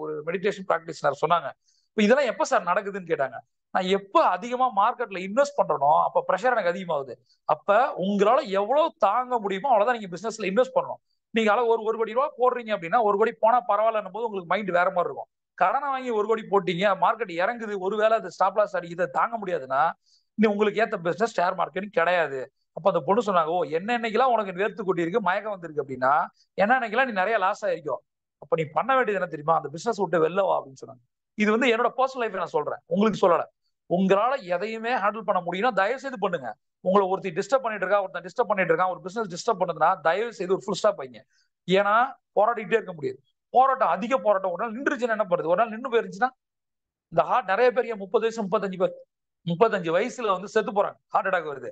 ஒரு மெடிடேஷன் பிராக்டிஸ்னர் சொன்னாங்க, இதெல்லாம் எப்ப சார் நடக்குதுன்னு கேட்டாங்க. நான் எப்ப அதிகமா மார்க்கெட்ல இன்வெஸ்ட் பண்றனோ அப்ப ப்ரெஷர் எனக்கு அதிகமாகுது. அப்ப உங்களால எவ்வளவு தாங்க முடியுமோ அவ்வளவுதான் நீங்க பிசினஸ்ல இன்வெஸ்ட் பண்ணணும். நீங்க ஒரு கோடி ரூபாய் போடுறீங்க அப்படின்னா 1 கோடி போனா பரவாயில்ல போது உங்களுக்கு மைண்ட் வேற மாதிரி இருக்கும். கடனை வாங்கி 1 கோடி போட்டீங்க, மார்க்கெட் இறங்குது, ஒருவேளை அது ஸ்டாப் லாஸ் அடிக்குது, தாங்க முடியாதுன்னா நீ உங்களுக்கு ஏத்த பிசினஸ் ஷேர் மார்க்கெட் கிடையாது. அப்ப அந்த பொண்ணு சொன்னாங்க, ஓ என்னைக்கெல்லாம் உனக்கு வேர்த்து கொட்டி இருக்கு, மயக்கம் வந்திருக்கு அப்படின்னா என்னன்னைக்கெல்லாம் நீ நிறைய லாஸ் ஆயிருக்கும், அப்ப நீ பண்ண வேண்டியது என்ன தெரியுமா, அந்த பிசினஸ் விட்டு வெளில வா அப்படின்னு சொன்னாங்க. இது வந்து என்னோட பர்சனல் லைஃப் நான் சொல்றேன், உங்களுக்கு சொல்லல. உங்களால எதையுமே ஹேண்டில் பண்ண முடியும்னா தயவு செய்து பண்ணுங்க. உங்களை ஒருத்தர் டிஸ்டர்ப் பண்ணிட்டு இருக்கான், ஒரு பிசினஸ் டிஸ்டர்ப் பண்ணுதுன்னா தயவு செய்து ஒரு ஃபுல் ஸ்டாப் வைங்க. ஏன்னா போராடிக்கிட்டே இருக்க முடியாது. போராட்டம், அதிக போராட்டம். ஒரு நாள் நின்றுச்சுன்னா என்ன பண்ணுறது? ஒரு நாள் நின்று போயிருச்சுன்னா இந்த ஹார்ட் நிறைய பேர் 30 வயசு 35 வயசுல வந்து செத்து போறாங்க, ஹார்ட் அட்டாக் வருது.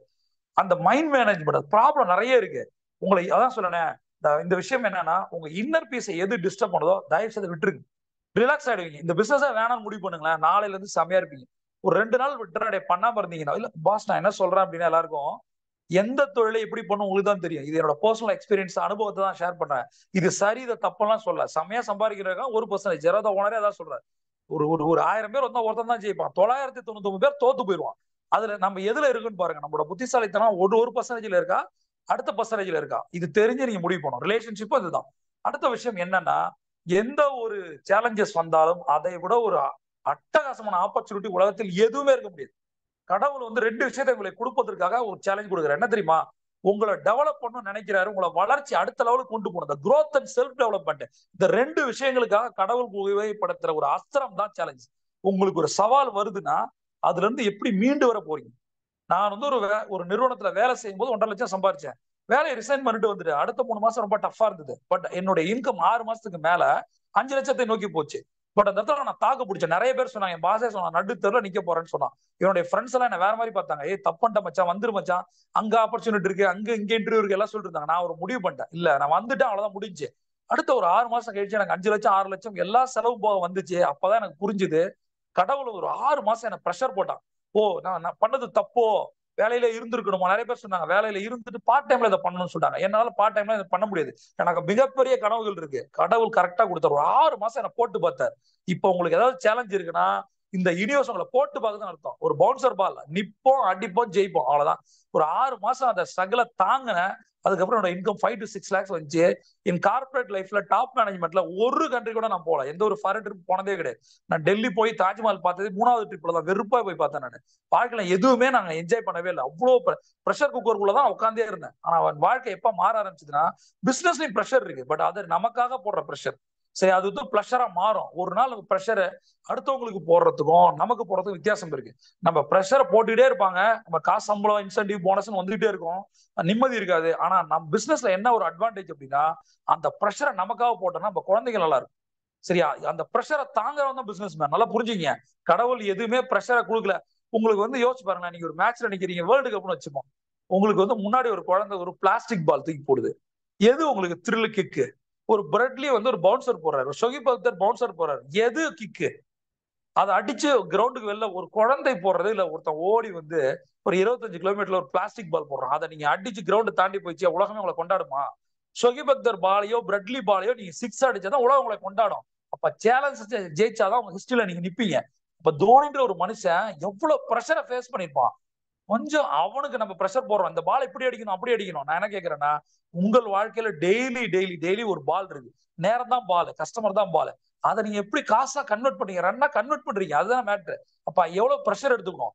அந்த மைண்ட் மேனேஜ்மெண்ட் ப்ராப்ளம் நிறைய இருக்கு. உங்களை அதான் சொல்றேன், இந்த விஷயம் என்னன்னா, உங்க இன்னர் பீஸை எது டிஸ்டர்ப் பண்ணுதோ தயவு செய்து விட்டுருங்க, ரிலாக்ஸ் ஆயிடுவீங்க. இந்த பிசினஸா வேணாம்னு முடிவு பண்ணுங்களேன், நாளையில இருந்து செமையா இருப்பீங்க. ஒரு 2 நாள் விட்டுறாடே பண்ணாம இருந்தீங்கன்னா, இல்ல பாஸ் நான் என்ன சொல்றேன் அப்படின்னா, எல்லாருக்கும் எந்த தொழிலை எப்படி பண்ணும் உங்களுக்கு தான் தெரியும். இது என்னோட பர்சனல் எக்ஸ்பீரியன்ஸ், அனுபவத்தை தான் ஷேர் பண்றேன். இது சரி இதை தப்பெல்லாம் சொல்ல, செமையா சம்பாதிக்கிறவங்க 1% ஜெராத ஓனரே அதான் சொல்றாரு. ஒரு ஒரு ஒரு 1000 பேர் வந்தா ஒருத்தன் தான் ஜெயிப்பான், 999 பேர் தோத்து போயிடுவான். அதுல நம்ம எதுல இருக்குன்னு பாருங்க. நம்மளோட புத்திசாலித்தனம் ஒரு பர்சன்டேஜ்ல இருக்கா, அடுத்த பர்சன்டேஜ்ல இருக்கா, இது தெரிஞ்சு நீங்க முடிவு பண்ணணும். ரிலேஷன்ஷிப்பும் இதுதான். அடுத்த விஷயம் என்னன்னா, எந்த ஒரு சேலஞ்சஸ் வந்தாலும் அதை விட ஒரு அட்டகாசமான ஆப்பர்ச்சுனிட்டி உலகத்தில் எதுவுமே இருக்க முடியாது. கடவுள் வந்து 2 விஷயத்தை உங்களுக்கு கொடுப்பதற்காக ஒரு சேலஞ்ச் கொடுக்குறாரு. என்ன தெரியுமா? உங்களை டெவலப் பண்ணணும்னு நினைக்கிறாரு, உங்களை வளர்ச்சி அடுத்த லெவலுக்கு கொண்டு போகணும். இந்த growth and செல்ஃப் டெவலப்மெண்ட், இந்த 2 விஷயங்களுக்காக கடவுள் உபயோகப்படுத்துற ஒரு அஸ்திரம் தான் சேலஞ்ச். உங்களுக்கு ஒரு சவால் வருதுன்னா அதுல இருந்து எப்படி மீண்டு வர போறீங்க? நான் வந்து ஒரு நிறுவனத்துல வேலை செய்யும் போது 1.5 லட்சம் சம்பாரிச்சேன். வேலையை ரிசைன் பண்ணிட்டு வந்துட்டு அடுத்த 3 மாசம் ரொம்ப டஃபா இருந்தது. பட் என்னோட இன்கம் 6 மாசத்துக்கு மேல 5 லட்சத்தை நோக்கி போச்சு. பட் அந்த இடத்துல நான் தாக்கு பிடிச்சேன். நிறைய பேர் சொன்னாங்க, என் பாசே சொன்னா நடுத்தருல நிக்க போறேன்னு சொன்னான். என்னுடைய ஃப்ரெண்ட்ஸ் எல்லாம் என்ன வேற மாதிரி பார்த்தாங்க. ஏய் தப்பண்ட மச்சான், வந்துரு மச்சான், அங்க ஆப்பர்ச்சுனிட்டி இருக்கு, அங்க இங்க இன்டர்வியூ இருக்கு எல்லாம் சொல்லிட்டு இருந்தாங்க. நான் ஒரு முடிவு பண்ணிட்டேன், இல்ல நான் வந்துட்டேன், அவ்வளவுதான் முடிஞ்சு. அடுத்த ஒரு 6 மாசம் கழிச்சு எனக்கு 5 லட்சம் 6 லட்சம் எல்லா செலவு போக வந்துச்சு. அப்பதான் எனக்கு புரிஞ்சுது, கடவுள் ஒரு 6 மாசம் எனக்கு ப்ரெஷர் போட்டான். ஓ நான் பண்ணது தப்போ, வேலையில இருந்திருக்கணுமா. நிறைய பேர் சொன்னாங்க வேலையில இருந்துட்டு பார்ட் டைம்ல இதை பண்ணணும்னு சொல்றாங்க. என்னால பார்ட் டைம்ல இதை பண்ண முடியாது, எனக்கு மிகப்பெரிய கனவுகள் இருக்கு. கடவுள் கரெக்டா கொடுத்தாரு, ஒரு 6 மாசம் என்ன போட்டு பார்த்தார். இப்ப உங்களுக்கு ஏதாவது சேலஞ்ச் இருக்குன்னா இந்த யூனிவர்ஸ் உங்களை போட்டு பார்க்குதுன்னு அர்த்தம். ஒரு பவுன்சர் பால், நிப்போம் அடிப்போம் ஜெயிப்போம், அவ்வளவுதான். ஒரு 6 மாசம் அந்த ஸ்ட்ரகிளை தாங்கினேன். அதுக்கப்புறம் என்னோட இன்கம் 5 to 6 lakhs வந்துச்சு. என் கார்பரேட் லைஃப்ல டாப் மேனேஜ்மெண்ட்ல ஒரு கண்ட்ரி கூட நான் போகல, எந்த ஒரு ஃபாரின் ட்ரிப் போனதே கிடையாது. நான் டெல்லி போய் தாஜ்மஹால் பார்த்தது 3வது ட்ரிப்ல தான், வெறுப்பா போய் பார்த்தேன். நான் வாழ்க்கையில எதுவுமே நாங்க என்ஜாய் பண்ணவே இல்லை. அவ்வளவு ப்ரெஷர் குக்கருக்குள்ளதான் உட்காந்தே இருந்தேன். ஆனா அவன் வாழ்க்கை எப்ப மாற ஆரம்பிச்சதுன்னா, பிசினஸ்லயும் ப்ரெஷர் இருக்கு, பட் அது நமக்காக போடுற ப்ரெஷர். சரி, அது வந்து ப்ரெஷரா மாறும். ஒரு நாள் ப்ரெஷரை அடுத்தவங்களுக்கு போடுறதுக்கும் நமக்கு போடுறதுக்கும் வித்தியாசம் இருக்கு. நம்ம ப்ரெஷரை போட்டுக்கிட்டே இருப்பாங்க, நம்ம காசு சம்பளம் இன்சென்டிவ் போனஸ்ன்னு வந்துகிட்டே இருக்கும், நிம்மதி இருக்காது. ஆனா நம்ம பிசினஸ்ல என்ன ஒரு அட்வான்டேஜ் அப்படின்னா, அந்த ப்ரெஷரை நமக்காக போட்டோம்னா நம்ம குழந்தைங்க நல்லா இருக்கும். சரியா? அந்த ப்ரெஷரை தாங்கிறவங்க தான் பிசினஸ் மேன். நல்லா புரிஞ்சுங்க, கடவுள் எதுவுமே ப்ரெஷரை கொடுக்கல. உங்களுக்கு வந்து யோசிச்சு பாருங்க, நீங்க ஒரு மேட்ச்ல நிக்கிறீங்க, வேர்ல்டு கப்னு வச்சுப்போம். உங்களுக்கு வந்து முன்னாடி ஒரு குழந்தை ஒரு பிளாஸ்டிக் பால் தூக்கி போடுது, எது உங்களுக்கு த்ரில் கிக்கு? ஒரு பிரெட்லி வந்து ஒரு பவுன்சர் போடுறாரு, ஒரு ஷொகிப் அக்தர் பவுன்சர் போடுறாரு, எது கிக்கு? அதை அடிச்சு கிரவுண்டுக்கு வெளில ஒரு குழந்தை போடுறது, இல்ல ஒருத்தன் ஓடி வந்து ஒரு 25 கிலோமீட்டர்ல ஒரு பிளாஸ்டிக் பால் போடுறான், அதை நீங்க அடிச்சு கிரவுண்டு தாண்டி போயிச்சு உலகமே உங்களை கொண்டாடுமா? ஷொகிப் அக்தர் பாலையோ பிரெட்லி பாலையோ நீங்க 6 அடிச்சாதான் உலகம் உங்களை கொண்டாடும். அப்ப சேலஞ்ச் ஜெயிச்சாதான் உங்க ஹிஸ்டரியில நீங்க நிப்பீங்க. இப்ப தோனின்ற ஒரு மனுஷன் எவ்வளவு ப்ரெஷரை ஃபேஸ் பண்ணிருப்பான். கொஞ்சம் அவனுக்கு நம்ம ப்ரெஷர் போடுறோம், இந்த பால் இப்படி அடிக்கணும் அப்படி அடிக்கணும். நான் என்ன கேட்கிறேன்னா, உங்கள் வாழ்க்கையில டெய்லி டெய்லி டெய்லி ஒரு பால் இருக்கு. நேரம் தான் பால், கஸ்டமர் தான் பால். அதை நீங்க எப்படி காசா கன்வெர்ட் பண்ணீங்க, ரன்னா கன்வெர்ட் பண்றீங்க, அதுதான் மேட்ரு. அப்ப எவ்வளவு ப்ரெஷர் எடுத்துக்கணும்,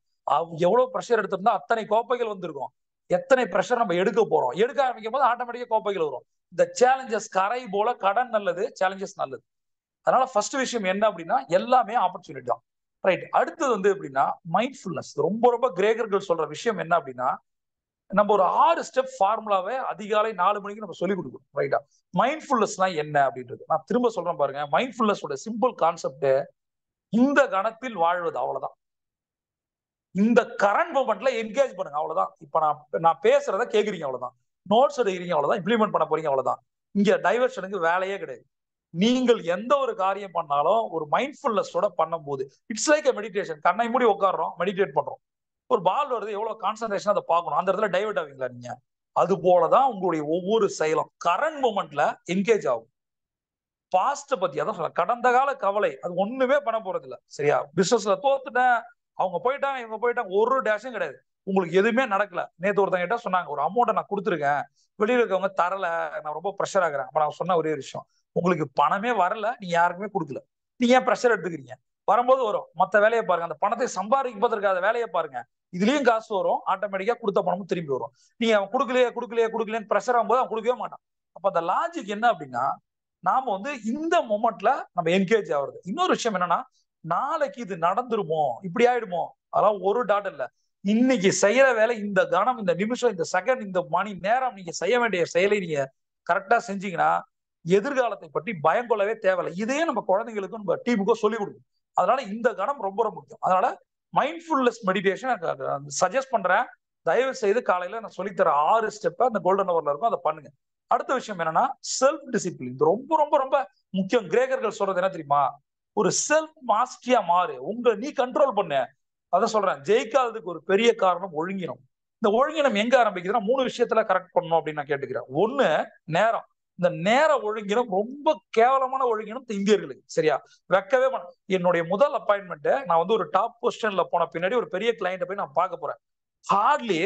எவ்வளவு ப்ரெஷர் எடுத்திருந்தா அத்தனை கோப்பைகள் வந்திருக்கும். எத்தனை ப்ரெஷர் நம்ம எடுக்க போறோம், எடுக்க ஆரம்பிக்கும் போது ஆட்டோமேட்டிக்கா கோப்பைகள் வரும். இந்த சேலஞ்சஸ் கரை போல கடன் நல்லது, சேலஞ்சஸ் நல்லது. அதனால ஃபர்ஸ்ட் விஷயம் என்ன அப்படின்னா, எல்லாமே ஆப்பர்ச்சுனிட்டி தான். ரைட். அடுத்தது வந்து எப்படின்னா மைண்ட்ஃபுல்னஸ். ரொம்ப ரொம்ப கிரேக்கர்கள் சொல்ற விஷயம் என்ன அப்படின்னா, நம்ம ஒரு 6 ஸ்டெப் ஃபார்முலாவை அதிகாலை 4 மணிக்கு நம்ம சொல்லிக் கொடுக்கணும். ரைட்டா? மைண்ட்ஃபுல்னஸ்னா என்ன அப்படின்றது நான் திரும்ப சொல்றேன் பாருங்க. மைண்ட்ஃபுல்னஸோட சிம்பிள் கான்செப்ட் இந்த கணத்தில் வாழ்வது, அவ்வளவுதான். இந்த கரண்ட் மூமெண்ட்ல என்கேஜ் பண்ணுங்க, அவ்வளவுதான். இப்ப நான் பேசுறத கேக்குறீங்க, அவ்வளவுதான். நோட்ஸ் எடுக்கிறீங்க, அவ்வளவுதான். இம்ப்ளிமெண்ட் பண்ண போறீங்க, அவ்வளவுதான். இங்க டைவர்ஷனுக்கு வேலையே கிடையாது. நீங்கள் எந்த ஒரு காரியம் பண்ணாலும் ஒரு மைண்ட்ஃபுல்னஸோட பண்ணும்போது இட்ஸ் லைக் எ மெடிடேஷன். கண்ணை மூடி உட்காடுறோம், மெடிடேட் பண்றோம். ஒரு பால் வருது, எவ்வளவு கான்சன்ட்ரேஷன் அதை பார்க்கணும், அந்த இடத்துல டைவர்ட் ஆவீங்களா நீங்க? அது போலதான் உங்களுடைய ஒவ்வொரு செயலும் கரண்ட் மூமெண்ட்ல என்கேஜ் ஆகும். பாஸ்ட பத்தி அதான் சொல்ல, கடந்த கால கவலை அது ஒண்ணுமே பண்ண போறது இல்ல. சரியா? பிசினஸ்ல தோத்துட்டேன், அவங்க போயிட்டாங்க இவங்க போயிட்டாங்க, ஒரு டேஷும் கிடையாது. உங்களுக்கு எதுவுமே நடக்கல. நேத்து ஒருத்தங்க கிட்ட சொன்னாங்க, ஒரு அமௌண்ட்டை நான் கொடுத்துருக்கேன், வெளியில இருக்கவங்க தரல, நான் ரொம்ப ப்ரெஷர் ஆகுறேன். அப்ப நான் சொன்ன ஒரே விஷயம், உங்களுக்கு பணமே வரல, நீங்க யாருக்குமே கொடுக்கல, நீங்க ஏன் ப்ரெஷர் எடுத்துக்கிறீங்க? வரும்போது வரும், மத்த வேலையை பாருங்க, அந்த பணத்தை சம்பாதிப்பதற்கான வேலையை பாருங்க, இதுலயும் காசு வரும், ஆட்டோமேட்டிக்கா கொடுத்த பணமும் திரும்பி வரும். நீங்க அவன் கொடுக்கலையே ப்ரெஷர் ஆகும்போது அவன் கொடுக்கவே மாட்டான். அப்ப அந்த லாஜிக் என்ன அப்படின்னா, நாம வந்து இந்த மொமெண்ட்ல நம்ம என்கேஜ் ஆகுறது. இன்னொரு விஷயம் என்னன்னா, நாளைக்கு இது நடந்துருமோ, இப்படி ஆயிடுமோ, அதெல்லாம் ஒரு டாட் இல்ல. இன்னைக்கு செய்யற வேலை, இந்த கணம், இந்த நிமிஷம், இந்த செகண்ட், இந்த மணி நேரம் நீங்க செய்ய வேண்டிய செயலை நீங்க கரெக்டா செஞ்சீங்கன்னா எதிர்காலத்தை பற்றி பயம் கொள்ளவே தேவையில்லை. இதையே நம்ம குழந்தைங்களுக்கும் நம்ம டீமுக்கோ சொல்லிக் கொடுக்கணும். அதனால இந்த கணம் ரொம்ப ரொம்ப முக்கியம். அதனால மைண்ட்ஃபுல்னஸ் மெடிடேஷன் சஜஸ்ட் பண்றேன். தயவு செய்து காலையில நான் சொல்லித்தர 6 ஸ்டெப் அந்த கோல்டன் ஹவர்ல இருக்கும், அதை பண்ணுங்க. அடுத்த விஷயம் என்னன்னா செல்ஃப் டிசிப்ளின். ரொம்ப ரொம்ப ரொம்ப முக்கியம். கிரேக்கர்கள் சொல்றது என்ன தெரியுமா? ஒரு செல்ஃப் மாஸ்டரியா மாறு, நீ கண்ட்ரோல் பண்ணு. அதான் சொல்றேன், ஜெயிக்காததுக்கு ஒரு பெரிய காரணம் ஒழுங்கினம். இந்த ஒழுங்கினம் எங்க ஆரம்பிக்குதுன்னா 3 விஷயத்துல கரெக்ட் பண்ணணும் அப்படின்னு நான் கேட்டுக்கிறேன். ஒண்ணு, நேரம். இந்த நேர ஒழுங்கினம் ரொம்ப கேவலமான ஒழுங்கினம் இந்தியர்களுக்கு. சரியா? வைக்கவே என்னுடைய முதல் அப்பாயின்மெண்ட் நான் வந்து ஒரு டாப் பொசிஷன்ல போன பின்னாடி ஒரு பெரிய கிளைண்ட்டை போய் நான் பார்க்க போறேன். ஹார்ட்லி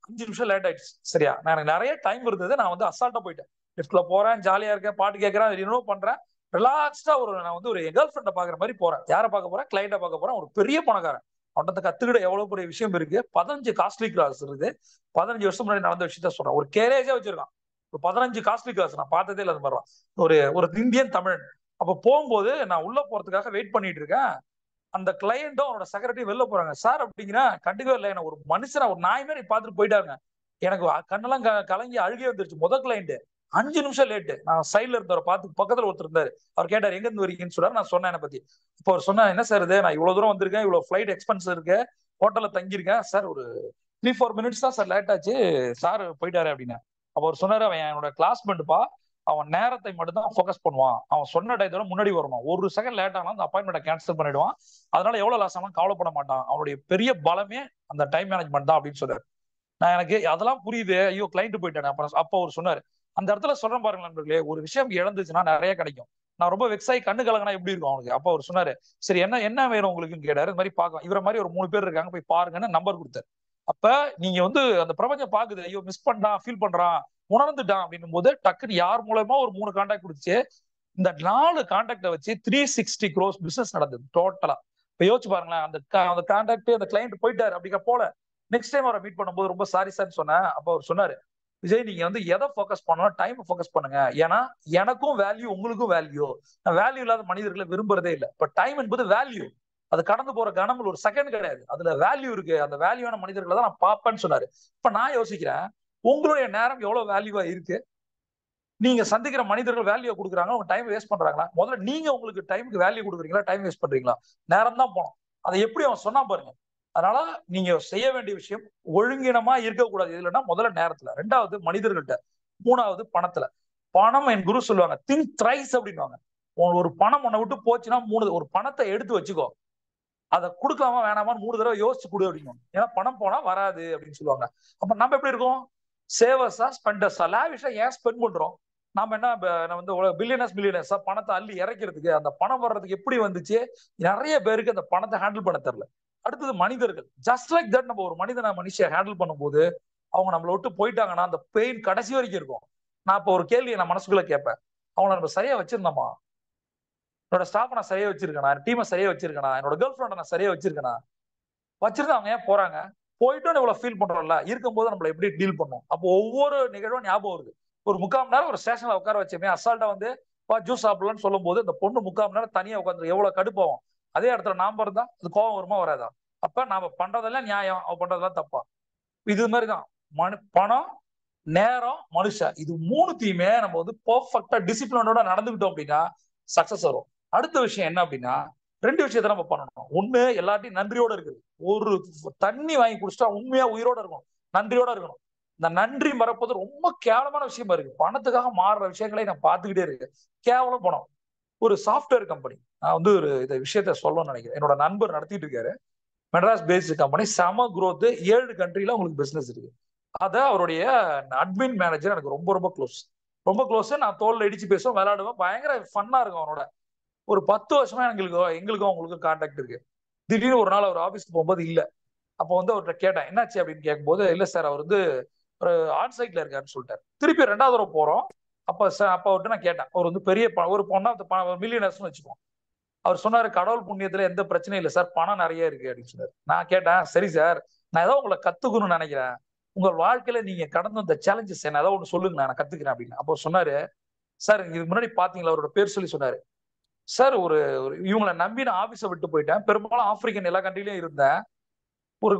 5 நிமிஷம் லேட் ஆயிடுச்சு. சரியா? எனக்கு நிறைய டைம் இருந்தது, நான் வந்து அசால்ட்டா போயிட்டேன். லிஃப்ட்ல போறேன், ஜாலியா இருக்கேன், பாட்டு கேட்கறேன், ரினோவ் பண்றேன், ரிலாக்ஸ்டா நான் வந்து ஒரு கேர்ள் ஃப்ரெண்டை பாக்குற மாதிரி போறேன். யாரை பார்க்க போறேன்? கிளைண்ட்டை பார்க்க போறேன். ஒரு பெரிய பணக்காரன். அவன்கிட்ட கத்துக்கிட்ட எவ்வளவு பெரிய விஷயம் இருக்கு. 15 காஸ்ட்லி கிளாஸ் இருக்கு. 15 வருஷம் முன்னாடி நடந்த விஷயத்த சொல்றேன். ஒரு கேரேஜா வச்சிருக்கான். ஒரு 15 காஸ்ட்லி கிளாஸ் நான் பார்த்ததே இல்லை. அது மாதிரிலாம் ஒரு இந்தியன் தமிழன். அப்ப போகும்போது நான் உள்ள போறதுக்காக வெயிட் பண்ணிட்டு இருக்கேன். அந்த கிளையண்டும் அவனோட செக்ரட்டரி வெளில போறாங்க. சார் அப்படிங்கிறேன், கண்டிப்பா இல்லை, ஒரு மனுஷனை ஒரு நாய் மாதிரி பார்த்துட்டு போயிட்டாங்க. எனக்கு கண்ணெல்லாம் கலங்கி அழுகி வந்துருச்சு. முதல் கிளைண்ட் 5 நிமிஷம் லேட்டு. நான் சைட்ல இருந்தவரை பார்த்து பக்கத்துல ஒருத்தர் இருந்தாரு. அவர் கேட்டார், எங்க இருந்து வரீங்கன்னு சொல்றாரு. நான் சொன்னேன் என்னை பத்தி. இப்போ அவர் சொன்னா, என்ன சார் இது, நான் இவ்வளவு தூரம் வந்திருக்கேன், இவ்வளவு ஃபிளைட் எக்ஸ்பென்ஸ் இருக்கு, ஹோட்டல்ல தங்கியிருக்கேன் சார், ஒரு 3-4 மினிட்ஸ் தான் சார் லேட் ஆச்சு, சார் போயிட்டாரு அப்படின்னு. அப்ப அவர் சொன்னாரு, அவன் என்னோட கிளாஸ்மேட்டுப்பா, அவன் நேரத்தை மட்டும் தான் ஃபோக்கஸ் பண்ணுவான், அவன் சொன்ன டயத்தோட முன்னாடி வரணும், 1 செகண்ட் லேட் ஆனா அந்த அப்பாயின்மெண்ட்டை கேன்சல் பண்ணிடுவான், அதனால எவ்வளவு லாஸ் ஆனாலும் கவலைப்பட மாட்டான், அவனுடைய பெரிய பலமே அந்த டைம் மேனேஜ்மெண்ட் தான் அப்படின்னு சொல்றாரு. எனக்கு அதெல்லாம் புரியுது, ஐயோ கிளைண்ட் போயிட்டானே. அப்ப அவர் சொன்னாரு, அந்த இடத்துல சொல்றேன் பாருங்க நண்பர்களே, ஒரு விஷயம் இழந்துச்சுன்னா நிறைய கிடைக்கும். நான் ரொம்ப வெக்ஸாகி கண்ணு கலங்கினா எப்படி இருக்கும் அவனுக்கு. அப்ப அவர் சொன்னாரு, சரி என்ன வேணும் உங்களுக்குன்னு கேட்டாரு. இந்த மாதிரி பார்க்கலாம், இவர மாதிரி ஒரு 3 பேர் இருக்காங்க, போய் பாருங்கன்னு நம்பர் கொடுத்தாரு. அப்ப நீங்க வந்து அந்த பிரபஞ்சம் பாக்குது, ஐயோ மிஸ் பண்றான், ஃபீல் பண்றான், உணர்ந்துட்டான் அப்படின்னும் போது டக்குன்னு யார் மூலமா ஒரு 3 கான்டாக்ட் கொடுத்து இந்த 4 கான்டாக்ட வச்சு 360 crores பிசினஸ் நடந்தது டோட்டலா. இப்ப யோசிச்சு பாருங்களேன், அந்த கான்டாக்ட் அந்த கிளைண்ட் போயிட்டாரு. அப்படிங்க போல நெக்ஸ்ட் டைம் அவரை மீட் பண்ணும்போது ரொம்ப சாரி சார் சொன்னேன். அப்ப அவர் சொன்னாரு, விஜய் நீங்க வந்து எதை ஃபோக்கஸ் பண்ணணும், டைம் ஃபோக்கஸ் பண்ணுங்க. ஏன்னா எனக்கும் வேல்யூ, உங்களுக்கும் வேல்யூ. நான் வேல்யூ இல்லாத மனிதர்களை விரும்புறதே இல்லை. இப்ப டைம் என்பது வேல்யூ. அது கடந்து போற கணங்கள் ஒரு செகண்ட் கிடையாது. அதுல வேல்யூ இருக்கு. அந்த வேல்யூவான மனிதர்களை தான் நான் பார்ப்பேன்னு சொன்னாரு. இப்ப நான் யோசிக்கிறேன், உங்களுடைய நேரம் எவ்வளவு வேல்யூவா இருக்கு? நீங்க சந்திக்கிற மனிதர்கள் வேல்யூ கொடுக்குறாங்க, உங்க டைம் வேஸ்ட் பண்றாங்களா? முதல்ல நீங்க உங்களுக்கு டைமுக்கு வேல்யூ கொடுக்குறீங்களா, டைம் வேஸ்ட் பண்றீங்களா? நேரம் தான் போனோம். அதை எப்படி அவன் சொன்னா பாருங்க. அதனால நீங்க செய்ய வேண்டிய விஷயம் ஒழுங்கினமா இருக்கக்கூடாது. இதுலன்னா முதல்ல நேரத்துல, 2வது மனிதர்கள்ட்ட, 3வது பணத்துல. பணம் என் குரு சொல்லுவாங்க, திங்க் த்ரைஸ் அப்படின்வாங்க. ஒரு பணம் உன்னை விட்டு போச்சுன்னா 3 ஒரு பணத்தை எடுத்து வச்சுக்கோ, அதை கொடுக்கலாமா வேணாமான்னு 3 தடவை யோசிச்சு கொடு அப்படின்னும். ஏன்னா பணம் போனா வராது அப்படின்னு சொல்லுவாங்க. அப்ப நம்ம எப்படி இருக்கோம்? சேவர்ஸா ஸ்பெண்டர்ஸா? லாவிஷா ஏன் ஸ்பெண்ட் பண்றோம்? நாம என்ன வந்து பில்லியனர்ஸா பணத்தை அள்ளி இறக்கிறதுக்கு? அந்த பணம் வர்றதுக்கு எப்படி வந்துச்சு? நிறைய பேருக்கு அந்த பணத்தை ஹேண்டில் பண்ண தெரியல. அடுத்தது மனிதர்கள். ஜஸ்ட் லைக் தட், நம்ம ஒரு மனுஷியை ஹேண்டில் பண்ணும்போது அவங்க நம்மளை விட்டு போயிட்டாங்கன்னா அந்த பெயின் கடைசி வரைக்கும் இருக்கும். நான் இப்ப ஒரு கேள்வியை நான் மனசுக்குள்ள கேட்பேன், அவங்கள நம்ம சரியா வச்சிருந்தோமா? என்னோட ஸ்டாஃப் நான் சரியா வச்சிருக்கேனா? டீமை சரியா வச்சிருக்கேனா? என்னோட கேர்ள் ஃப்ரெண்டை நான் சரியா வச்சிருக்கேனா? வச்சிருந்தா அவங்க ஏன் போறாங்க? போயிட்டு இவ்வளவு ஃபீல் பண்றோம்ல, இருக்கும்போது நம்மள எப்படி டீல் பண்ணும்? அப்போ ஒவ்வொரு நிகழ்வும் ஞாபகம் வருது. ஒரு 3/4 மணி நேரம் ஒரு ஸ்டேஷன்ல உட்கார வச்சோமே, அசால்ட்டா வந்து ஜூஸ் சாப்பிடலாம்னு சொல்லும் போது இந்த பொண்ணு 3/4 மணி நேரம் தனியா உட்காந்து எவ்வளவு கடுப்பாகும். அதே இடத்துல நாம இருந்தா அது கோபம் வருமா வராதா? அப்ப நாம பண்றதெல்லாம் நியாயம், அவ பண்றதெல்லாம் தப்பா? இது மாதிரிதான் பணம், நேரம், மனுஷன், இது 3த்தையுமே நம்ம வந்து பெர்ஃபெக்ட்டா டிசிப்ளினோட நடந்துக்கிட்டோம் அப்படின்னா சக்சஸ் வரும். அடுத்த விஷயம் என்ன அப்படின்னா, 2 விஷயத்த நம்ம பண்ணணும். ஒண்ணு, எல்லாத்தையும் நன்றியோட இருக்குது. ஒரு தண்ணி வாங்கி குடிச்சிட்டா உண்மையா உயிரோட இருக்கணும், நன்றியோட இருக்கணும். இந்த நன்றி மறப்பது ரொம்ப கேவலமான விஷயமா இருக்கு. பணத்துக்காக மாறுற விஷயங்களை நான் பார்த்துக்கிட்டே இருக்கு. கேவலம் பணம். ஒரு சாஃப்ட்வேர் கம்பெனி, நான் வந்து இந்த விஷயத்த சொல்லணும்னு நினைக்கிறேன். என்னோட நண்பர் நடத்திட்டு இருக்காரு, மெட்ராஸ் பேஸ்டு கம்பெனி, செம growth, 7 கண்ட்ரில உங்களுக்கு பிசினஸ் இருக்கு. அத அவருடைய அட்மின் மேனேஜர் எனக்கு ரொம்ப ரொம்ப க்ளோஸ். நான் தோல்ல இடிச்சு பேசுவோம், விளையாடுவேன், பயங்கர ஃபன்னா இருக்கும் அவனோட. ஒரு 10 வருஷமா எங்களுக்கும் அவங்களுக்கும் கான்டாக்ட் இருக்கு. திடீர்னு ஒரு நாள் அவர் ஆபீஸ்க்கு போகும்போது இல்ல. அப்போ வந்து அவர்கிட்ட கேட்டேன், என்னாச்சு அப்படின்னு கேட்கும்போது, இல்ல சார் அவர் வந்து ஒரு ஆன்சைட்ல இருக்காருன்னு சொல்லிட்டாரு. திருப்பி 2வது தடவை போறோம். அப்ப அவர்கிட்ட நான் கேட்டேன், அவர் வந்து பெரிய ஒரு பொண்ணா மில்லியனர்ஸ்னு வச்சுக்கோம். அவர் சொன்னாரு, கடவுள் புண்ணியத்துல எந்த பிரச்சனையும் இல்லை சார், பணம் நிறைய இருக்கு அப்படின்னு சொன்னாரு. நான் கேட்டேன், சரி சார், நான் ஏதோ உங்களை கத்துக்கணும்னு நினைக்கிறேன், உங்க வாழ்க்கையில நீங்க கடந்து வந்த சேலஞ்சஸ் என்ன, ஏதோ ஒண்ணு சொல்லுங்க, நான் கத்துக்கிறேன் அப்படின்னு. அப்போ சொன்னாரு, சார் இதுக்கு முன்னாடி பாத்தீங்களா, அவரோட பேர் சொல்லி சொன்னாரு, சார் இவங்களை நம்பி நான் ஆபீஸை விட்டு போயிட்டேன், பெரும்பாலும் ஆப்பிரிக்கன் எல்லா கண்ட்ரிலயும் இருந்தேன்.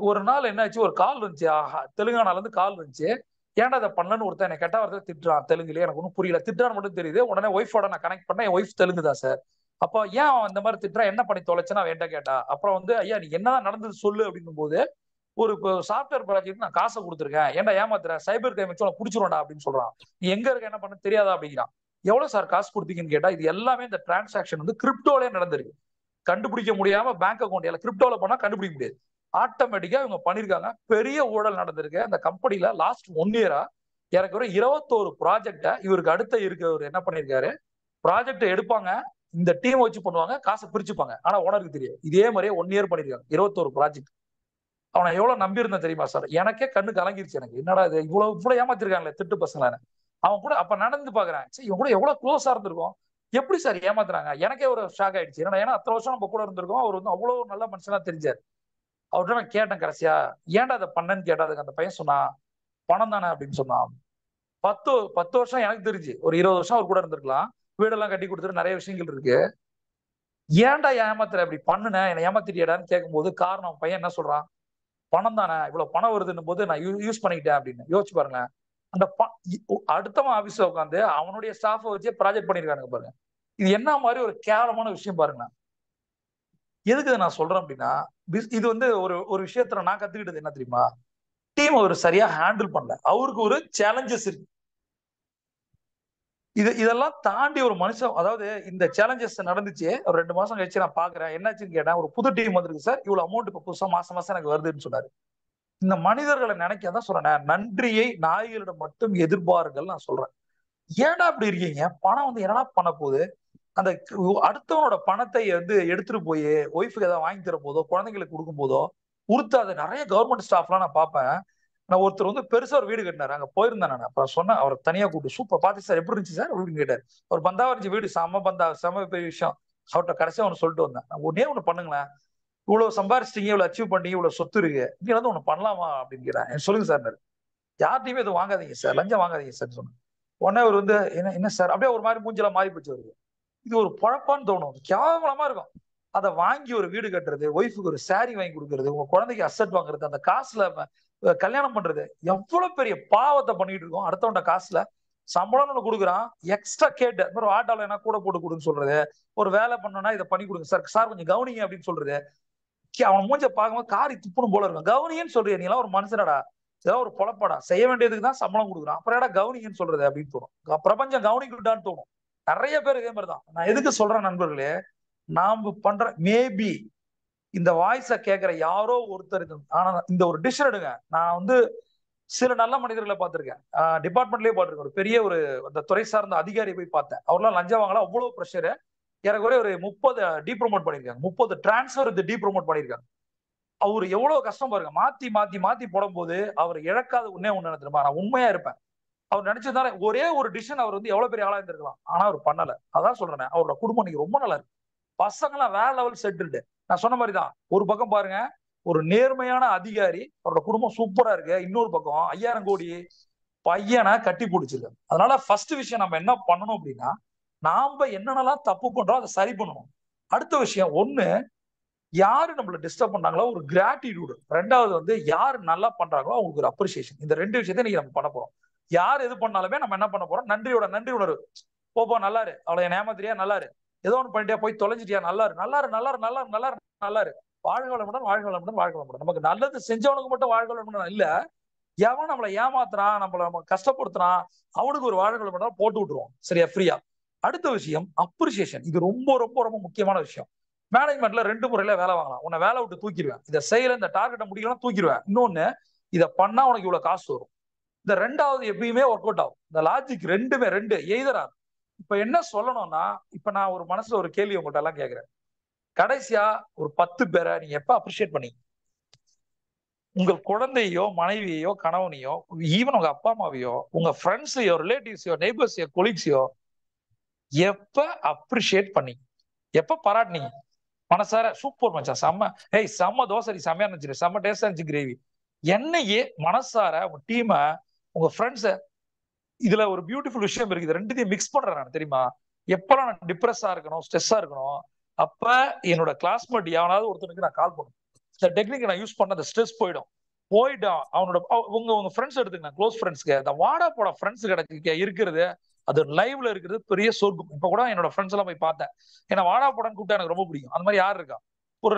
ஒரு நாள் என்னாச்சு, ஒரு கால் இருந்துச்சு, தெலுங்கானால இருந்து கால் இருந்துச்சு, ஏன்டா அதை பண்ணலன்னு ஒருத்தன் என்னை கெட்ட வார்த்தை திட்டுறான் தெலுங்குல, எனக்கு ஒன்றும் புரியல. திட்டுறான்னு மட்டும் தெரியுது. உடனே ஒய்ஃபோட நான் கனெக்ட் பண்ணேன். என் ஒய்ஃப் தெலுங்கு தான் சார். அப்போ ஏன் அவன் இந்த மாதிரி திட்டுறான், என்ன பண்ணி தொலைச்சுன்னா வேண்டாம் கேட்டா. அப்புறம் வந்து ஐயா நீ என்னதான் நடந்தது சொல்லு அப்படின்னும் போது, ஒரு சாஃப்ட்வேர் ப்ராஜெக்ட் நான் காசை கொடுத்துருக்கேன், ஏன்டா ஏமாத்துற, சைபர் கிரைம் வச்சு புடிச்சிருவான்டா அப்படின்னு சொல்றான். நீ எங்க இருக்க என்ன பண்ண தெரியாதா அப்படிங்கிறான். எவ்வளவு சார் காசு கொடுத்தீங்கன்னு கேட்டா, இது எல்லாமே இந்த டிரான்சாக்ஷன் வந்து கிரிப்டோலே நடந்திருக்கு. கண்டுபிடிக்க முடியாம பேங்க் அக்கௌண்ட் எல்லாம் கிரிப்டோல பண்ணா கண்டுபிடிக்க முடியாது. ஆட்டோமேட்டிக்கா இவங்க பண்ணிருக்காங்க. பெரிய ஊழல் நடந்திருக்கு அந்த கம்பெனில. லாஸ்ட் 1 இயரா எனக்கு ஒரு 21 ப்ராஜெக்ட இவருக்கு அடுத்த இருக்கவர் என்ன பண்ணிருக்காரு, ப்ராஜெக்ட் எடுப்பாங்க, இந்த டீம் வச்சு பண்ணுவாங்க, காசை பிரிச்சுப்பாங்க. ஆனா ஓனருக்கு தெரியும். இதே மாதிரியே 1 இயர் பண்ணிருக்காங்க, 21 ப்ராஜெக்ட். அவனை எவ்வளவு நம்பி இருந்தேன் தெரியுமா சார்? எனக்கே கண்ணு கலங்கிருச்சு. எனக்கு என்னடா இது இவ்வளவு ஏமாத்திருக்காங்களே திட்டு பசங்க. அவன் கூட அப்ப நடந்து பாக்குறேன், இவன் கூட எவ்வளவு க்ளோஸா இருந்திருக்கும், எப்படி சார் ஏமாத்துறாங்க. எனக்கே ஒரு ஷாக் ஆயிடுச்சு. ஏன்னா அத்தனை வருஷம் நம்ம கூட இருந்திருக்கோம். அவர் வந்து அவ்வளவு நல்ல மனுஷனா தெரிஞ்சாரு. அவர்கிட்ட நான் கேட்டேன் கடைசியா, ஏன்டா அதை பண்ணேன்னு கேட்டா, அதுக்கு அந்த பையன் சொன்னா, பணம் தானே அப்படின்னு சொன்னான். 10 வருஷம் எனக்கு தெரிஞ்சு ஒரு 20 வருஷம் அவர் கூட இருந்திருக்கலாம். வீடெல்லாம் கட்டி கொடுத்துட்டு நிறைய விஷயங்கள் இருக்கு. ஏன்டா ஏமாத்துற, அப்படி பண்ணுன, என்னை ஏமாத்திட்டியடான்னு கேட்கும்போது காரணம் பையன் என்ன சொல்றான், பணம் தானே, இவ்வளவு பணம் வருதுன்னு போது நான் யூஸ் பண்ணிக்கிட்டேன் அப்படின்னு. யோசிச்சு பாருங்க. அந்த அடுத்தவன் ஆபீஸ்ல உட்காந்து அவனுடைய ஸ்டாஃபை வச்சே ப்ராஜெக்ட் பண்ணிருக்கானுங்க பாருங்க. இது என்ன மாதிரி ஒரு கேவலமான விஷயம் பாருங்க. எதுக்கு நான் சொல்றேன் அப்படின்னா, இது வந்து ஒரு விஷயத்துல நான் கத்துக்கிட்டது என்ன தெரியுமா, டீம் அவர் சரியா ஹேண்டில் பண்ணல. அவருக்கு ஒரு சேலஞ்சஸ் இருக்கு. இதெல்லாம் தாண்டி ஒரு மனுஷன், அதாவது இந்த சேலஞ்சஸ் நடந்துச்சு. ஒரு 2 மாசம் கழிச்சு நான் பாக்குறேன், என்னாச்சுன்னு கேட்டேன். ஒரு புது டீம் வந்திருக்கு சார், இவ்வளவு அமௌண்ட் இப்ப புதுசா மாசம் எனக்கு வருதுன்னு சொன்னாரு. இந்த மனிதர்களை நினைக்கதான் சொல்றேன், நன்றியை நாய்களிடம் மட்டும் எதிர்பாருங்கள் நான் சொல்றேன். ஏன்டா அப்படி இருக்கீங்க, பணம் வந்து என்னடா பண்ண போகுது, அந்த அடுத்தவனோட பணத்தை வந்து எடுத்துட்டு போய் ஒய்ஃபுக்கு ஏதாவது வாங்கி தர போதோ, குழந்தைங்களுக்கு கொடுக்கும் போதோ உறுத்தாது. நிறைய கவர்மெண்ட் ஸ்டாஃப்லாம் நான் பார்ப்பேன். நான் ஒருத்தர் வந்து பெருசா ஒரு வீடு கட்டினாரு, அங்க போயிருந்தேன் நான். அப்புறம் சொன்னேன், அவர் தனியா கூப்பிட்டு, சூப்பர் பார்த்து சார், எப்படி இருந்துச்சு சார் அப்படின்னு கேட்டாரு. அவர் பந்தா இருந்துச்சு வீடு, செம பெரிய விஷயம். அவர்கிட்ட கடைசியா ஒன்று சொல்லிட்டு வந்தேன், ஒண்ணு பண்ணுங்களேன், இவ்வளவு சம்பாரிச்சிட்டீங்க, இவ்வளவு அச்சீவ் பண்ணீங்க, இவ்வளவு சொத்து இருக்கு, இங்க வந்து ஒண்ணு பண்ணலாமா அப்படின்னு கேட்டேன். சொல்லுங்க சார். யார்ட்டையுமே இது வாங்காதீங்க சார், லஞ்சம் வாங்காதீங்க சார் சொன்னேன். உடனே அவர் வந்து என்ன சார், அப்படியே ஒரு மாதிரி மூஞ்சில மாறி போச்சு அவருக்கு. இது ஒரு பழப்பான்னு தோணும், கேவலமா இருக்கும். அதை வாங்கி ஒரு வீடு கட்டுறது, ஒய்ஃபுக்கு ஒரு சாரி வாங்கி கொடுக்கறது, உங்க குழந்தைக்கு அசட் வாங்குறது, அந்த காசுல கல்யாணம் பண்றது, எவ்வளவு பெரிய பாவத்தை பண்ணிட்டு இருக்கோம். அடுத்தவன்ட காசுல சம்பளம்னு கொடுக்குறான், எக்ஸ்ட்ரா கேட்டு ஒரு ஆட்டோல என்ன கூட போட்டு கொடுன்னு சொல்றது, ஒரு வேலை பண்ணணும்னா இதை பண்ணி கொடுங்க சார், சார் கொஞ்சம் கவனிங்க அப்படின்னு சொல்றது. அவன் மூஞ்ச பார்க்கும்போது காரி துப்புணும் போல இருக்கும். கவனிங்கன்னு சொல்றியா, நீ எல்லாம் ஒரு மனுஷனடா, ஏதாவது ஒரு பொழப்படா, செய்ய வேண்டியதுக்கு தான் சம்பளம் கொடுக்குறான், அப்புறம் ஏடா கவனிங்கன்னு சொல்றது அப்படின்னு தோணும். பிரபஞ்சம் கவனிக்கிட்டான்னு தோணும். நிறைய பேர் இதே மாதிரிதான். நான் எதுக்கு சொல்றேன் நண்பர்களே, நாம பண்ற மேபி இந்த வாய்ஸ கேட்கிற யாரோ ஒருத்தர், ஆனா இந்த ஒரு டிசிஷன் எடுங்க. நான் வந்து சில நல்ல மனிதர்களை பார்த்திருக்கேன், டிபார்ட்மெண்ட்லயே பார்த்திருக்கேன். ஒரு பெரிய ஒரு அந்த துறை சார்ந்த அதிகாரி போய் பார்த்தேன், அவர்லாம் லஞ்சம் வாங்கலாம், அவ்வளவு ப்ரெஷரு. எனக்கு ஒரு 30 டீப்ரமோட் பண்ணிருக்காங்க, 30 டிரான்ஸ்பர் டீப்ரமோட் பண்ணிருக்காங்க. அவரு எவ்வளவு கஷ்டம் பாருங்க. மாத்தி மாத்தி மாத்தி போடும் போது அவர் இழக்காத ஒண்ணு தெரியுமா, நான் உண்மையா இருப்பேன். அவர் நினைச்சதால ஒரே ஒரு டிசிஷன் அவர் வந்து எவ்வளவு பெரிய ஆளா இருந்திருக்கலாம், ஆனா அவர் பண்ணல. அதான் சொல்றேன், அவரோட குடும்பம் நீங்க ரொம்ப நல்லா இருக்கு, பசங்களாம் வேற லெவல் செட்டில்டு. நான் சொன்ன மாதிரிதான், ஒரு பக்கம் பாருங்க ஒரு நேர்மையான அதிகாரி, அவரோட குடும்பம் சூப்பரா இருக்கு. இன்னொரு பக்கம் 5000 கோடி பையனை கட்டி பிடிச்சிருக்கு. அதனால ஃபர்ஸ்ட் விஷயம் நம்ம என்ன பண்ணணும் அப்படின்னா, நாம என்னென்னலாம் தப்பு பண்றோம் அதை சரி பண்ணணும். அடுத்த விஷயம், ஒண்ணு யாரு நம்மள டிஸ்டர்ப் பண்ணாங்களோ ஒரு கிராட்டிடியூடு, ரெண்டாவது வந்து யாரு நல்லா பண்றாங்களோ அவங்களுக்கு ஒரு அப்ரிசியேஷன். இந்த 2 விஷயத்தை நீங்க நம்ம பண்ண போறோம். யார் எது பண்ணாலுமே நம்ம என்ன பண்ண போறோம், நன்றி உணர்வு. போப்போ நல்லாரு, அவளை ஏமாத்திரியா நல்லாரு, ஏதோ ஒன்று பண்ணிட்டியா போய் தொலைஞ்சிட்டியா நல்லாரு, நல்லாரு. வாழ்க வளமுடன். நமக்கு நல்லது செஞ்சவனுக்கு மட்டும் வாழ்க வளமுடன் இல்ல, எவன் நம்மளை ஏமாத்துறான், நம்ம கஷ்டப்படுத்துறான், அவனுக்கு ஒரு வாழ்க வளமுடன் போட்டு விட்டுருவோம், சரியா, ஃப்ரீயா. அடுத்த விஷயம் அப்ரிசியேஷன். இது ரொம்ப ரொம்ப ரொம்ப முக்கியமான விஷயம். மேனேஜ்மெண்ட்ல 2 முறையில வேலை வாங்கலாம். உன்னை வேலை விட்டு தூக்கிடுவேன், இதை செய்யல, இந்த டார்கெட்டை முடிக்கலாம் தூக்கிடுவேன். இன்னொன்னு, இதை பண்ணா உனக்கு இவ்வளவு காசு வரும். இந்த ரெண்டாவது எப்பயுமே ஒர்க் அவுட் ஆகும். இந்த லாஜிக் ரெண்டுமே எய்தரா. இப்ப என்ன சொல்லணும்னா, இப்ப நான் ஒரு மனசுல ஒரு கேள்வி உங்கள்கிட்ட எல்லாம் கேட்கிறேன். கடைசியா ஒரு 10 பேரை நீங்க எப்ப அப்ரிஷியேட் பண்ணீங்க? உங்கள் குழந்தையோ, மனைவியோ, கணவனையோ, ஈவன் உங்க அப்பா அம்மாவையோ, உங்க ஃப்ரெண்ட்ஸையோ, ரிலேட்டிவ்ஸையோ, நெய்பர்ஸையோ, கொலீக்ஸையோ எப்ப அப்ரிஷியேட் பண்ணீங்க? எப்ப பாராட்டினீங்க? மனசார சூப்பர் மச்சான், செம்ம தோசை, செம்மையா இருந்துச்சு, செம்ம டேஸ்டா இருந்துச்சு கிரேவி. என்னையே மனசார உங்க டீமை, உங்க ஃப்ரெண்ட்ஸ, இதுல ஒரு பியூட்டிஃபுல் விஷயம் இருக்கு, இது ரெண்டுத்தையும் மிக்ஸ் பண்றேன் நான் தெரியுமா. எப்பெல்லாம் நான் டிப்ரெஸ்ஸா இருக்கணும், ஸ்ட்ரெஸ்ஸா இருக்கணும், அப்ப என்னோட கிளாஸ்மேட் யாராவது ஒருத்தனுக்கு நான் கால் பண்ணுவேன். இந்த டெக்னிக் நான் யூஸ் பண்ண அந்த ஸ்ட்ரெஸ் போயிடும். போயிட்டு அவனோட உங்க ஃப்ரெண்ட்ஸ் எடுத்துக்கங்க, க்ளோஸ் ஃப்ரெண்ட்ஸ்க்கு அந்த வாடா போட ஃப்ரெண்ட்ஸ் கிடைக்க இருக்கிறது, அது லைவ்ல இருக்கிறது பெரிய சொர்க்கம். இப்ப கூட என்னோட ஃப்ரெண்ட்ஸ் எல்லாம் போய் பார்த்தேன். ஏன்னா வாடா போடான்னு கூப்பிட்டா எனக்கு ரொம்ப பிடிக்கும். அந்த மாதிரி யார் இருக்கா?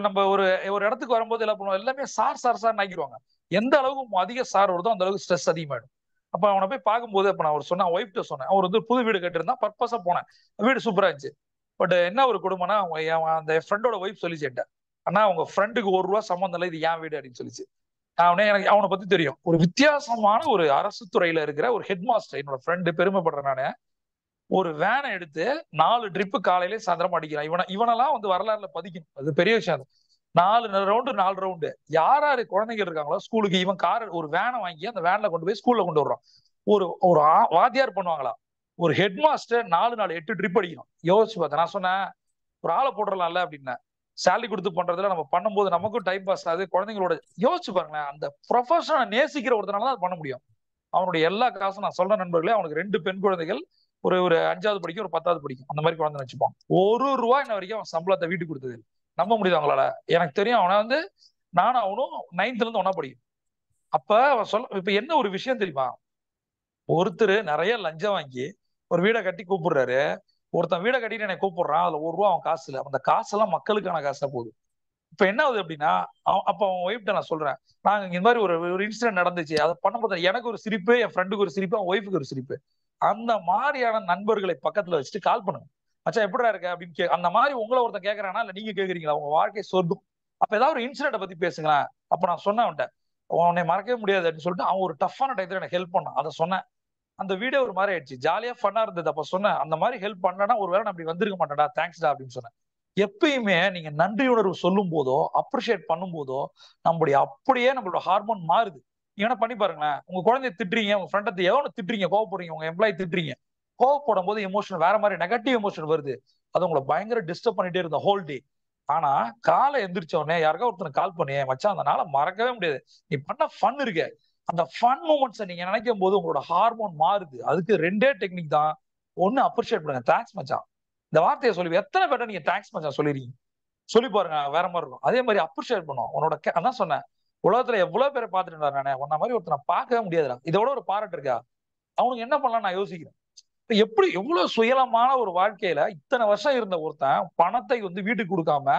நம்ம ஒரு இடத்துக்கு வரும்போது என்ன பண்ணுவோம், எல்லாமே சார் சார் சார் ஆக்கிடுவாங்க. எந்த அளவுக்கு அதிக சார் வருதோ அந்த அளவுக்கு ஸ்ட்ரெஸ் அதிகமாயிடும். அப்ப அவனை போய் பார்க்கும்போது அப்ப நான் அவர் சொன்னேன், ஒய்ஃப்ட்ட சொன்னேன். அவர் வந்து புது வீடு கட்டிருந்தா, பர்பஸா போனேன். வீடு சூப்பரா இருந்துச்சு. பட் என்ன ஒரு குடும்பம்னா, அந்த ஃப்ரெண்டோட ஒய்ஃப் சொல்லிச்சேன்ட்ட, அண்ணா உங்க ஃப்ரெண்டுக்கு ₹1 சம்பந்தம் இல்லை, இது ஏன் வீடு அப்படின்னு சொல்லிச்சு. எனக்கு அவனை பத்தி தெரியும். ஒரு வித்தியாசமான ஒரு அரசு துறையில இருக்கிற ஒரு ஹெட் மாஸ்டர், என்னோட ஃப்ரெண்டு, பெருமைப்படுறேன் நானு. ஒரு வேனை எடுத்து 4 ட்ரிப்பு காலையில சாயந்தரம் அடிக்கிறான். இவனெல்லாம் வந்து வரலாறுல பதிக்கணும், அது பெரிய விஷயம். 4 ரவுண்டு யாரு குழந்தைங்க இருக்காங்களோ ஸ்கூலுக்கு, இவன் ஒரு வேனை வாங்கி அந்த வேன்ல கொண்டு போய் ஸ்கூல்ல கொண்டு வர்றான். ஒரு ஒரு வாத்தியார் பண்ணுவாங்களா, ஒரு ஹெட் மாஸ்டர் 8 ட்ரிப் அடிக்கணும். யோசிச்சு பார்த்தேன். நான் சொன்னேன், ஒரு ஆளை போட்டுடலாம்ல அப்படின்னு. சேலரி கொடுத்து பண்றதுல நம்ம பண்ணும்போது நமக்கும் டைம் பாஸ் ஆகுது, குழந்தைங்களோட. யோசிச்சு பாருங்களேன், அந்த ப்ரொஃபஷனை நேசிக்கிற ஒருத்தனால தான் பண்ண முடியும். அவனுடைய எல்லா காசும், நான் சொல்ற நண்பர்களே, அவனுக்கு 2 பெண் குழந்தைகள், ஒரு 5வது படிக்கும், ஒரு 10வது படிக்கும், அந்த மாதிரி குழந்தை வச்சுப்பான். ₹1 இன்ன வரைக்கும் அவன் சம்பளத்தை வீட்டுக்கு கொடுத்தது. நம்ப முடியுது அவங்களால? எனக்கு தெரியும், அவனை வந்து நானும் அவனும் 9th இருந்து ஒன்னா படிக்கும். அப்ப அவன் இப்ப என்ன ஒரு விஷயம் தெரியுமா, ஒருத்தர் நிறைய லஞ்சம் வாங்கி ஒரு வீடை கட்டி கூப்பிடுறாரு, ஒருத்தன் வீடை கட்டிட்டு என்னை கூப்பிடுறான், அதுல ₹1 அவன் காசு இல்லை, அந்த காசெல்லாம் மக்களுக்கான காசா போகுது. இப்ப என்ன ஆகுது அப்படின்னா, அப்ப அவன் ஒய்ஃப்ட்ட நான் சொல்றேன், நாங்க இந்த மாதிரி ஒரு இன்சிடென்ட் நடந்துச்சு, அதை பண்ணும்போது எனக்கு ஒரு சிரிப்பு, என் ஃப்ரெண்டுக்கு ஒரு சிரிப்பு, அவன் ஒய்ஃபுக்கு ஒரு சிரிப்பு. அந்த மாதிரியான நண்பர்களை பக்கத்துல வச்சுட்டு கால் பண்ணுங்க, மச்சான் எப்படிடா இருக்க அப்படின்னு அந்த மாதிரி உங்களை ஒருத்தன் கேட்கறானா இல்ல நீங்க கேக்குறீங்களா? உங்க வாழ்க்கை சொர்க்கம். அப்ப ஏதாவது ஒரு இன்சிடென்ட் பத்தி பேசுங்களேன். அப்ப நான் சொன்னேன் அவன்கிட்ட, உன்னை மறக்கவே முடியாது அப்படின்னு சொல்லிட்டு, அவன் ஒரு டஃப்பான டயத்துல எனக்கு ஹெல்ப் பண்ணான். அதை சொன்னேன். அந்த வீடியோ ஒரு மாதிரி ஆயிடுச்சு, ஜாலியா ஃபன்னா இருந்தது. அப்ப சொன்னேன், அந்த மாதிரி ஹெல்ப் பண்ணனா ஒருவேளை நான் அப்படி வந்திருக்க மாட்டேன்டா, தேங்க்ஸ்டா அப்படின்னு சொன்னேன். எப்பயுமே நீங்க நன்றி உணர்வு சொல்லும் போதோ அப்ரிஷியேட் பண்ணும் போதோ அப்படியே நம்மளோட ஹார்மோன் மாறுது. நீங்க பண்ணி பாருங்களேன், உங்க குழந்தைய திட்டுறீங்க, உங்க ஃப்ரெண்டை எவ்வளவு திட்டுறீங்க, கோவப்படுறீங்க, உங்க எம்ப்ளாயி திட்டுறீங்க, கோவப்படும் போது எமோஷன் வேற மாதிரி நெகட்டிவ் எமோஷன் வருது. அது உங்களை பயங்கர டிஸ்டர்ப் பண்ணிட்டே இருந்த ஹோல் டே. ஆனா காலை எந்திரிச்ச உடனே யாருக்கா ஒருத்தனுக்கு கால் பண்ணி, மச்சான் அந்த நாளை மறக்கவே முடியாது, நீ பண்ண ஃபன் இருக்கு, அந்த ஃபன் மூமெண்ட்ஸை நீங்க நினைக்கும் போது உங்களோட ஹார்மோன் மாறுது. அதுக்கு 2 டெக்னிக் தான். ஒன்னு, அப்ரிஷியேட் பண்ணுங்க, தேங்க்ஸ் மச்சான். இந்த வார்த்தையை சொல்லி எத்தனை பேர்ட்ட நீங்க தேங்க்ஸ் மச்சான் சொல்லிருக்கீங்க? சொல்லி பாருங்க, வேற மாதிரி இருக்கும். அதே மாதிரி அப்ரிஷியேட் பண்ணுவோம். அதான் சொன்னேன், உலகத்துல எவ்வளவு பேரை பார்த்துட்டு நானே, உன்ன மாதிரி ஒருத்தனை பார்க்கவே முடியாதுடா, இதோட ஒரு பாராட்டு இருக்கா? அவனுக்கு என்ன பண்ணலாம் நான் யோசிக்கிறேன். எப்படி எவ்வளவு சுயலமான ஒரு வாழ்க்கையில இத்தனை வருஷம் இருந்த ஒருத்தன் பணத்தை வந்து வீட்டுக்கு கொடுக்காம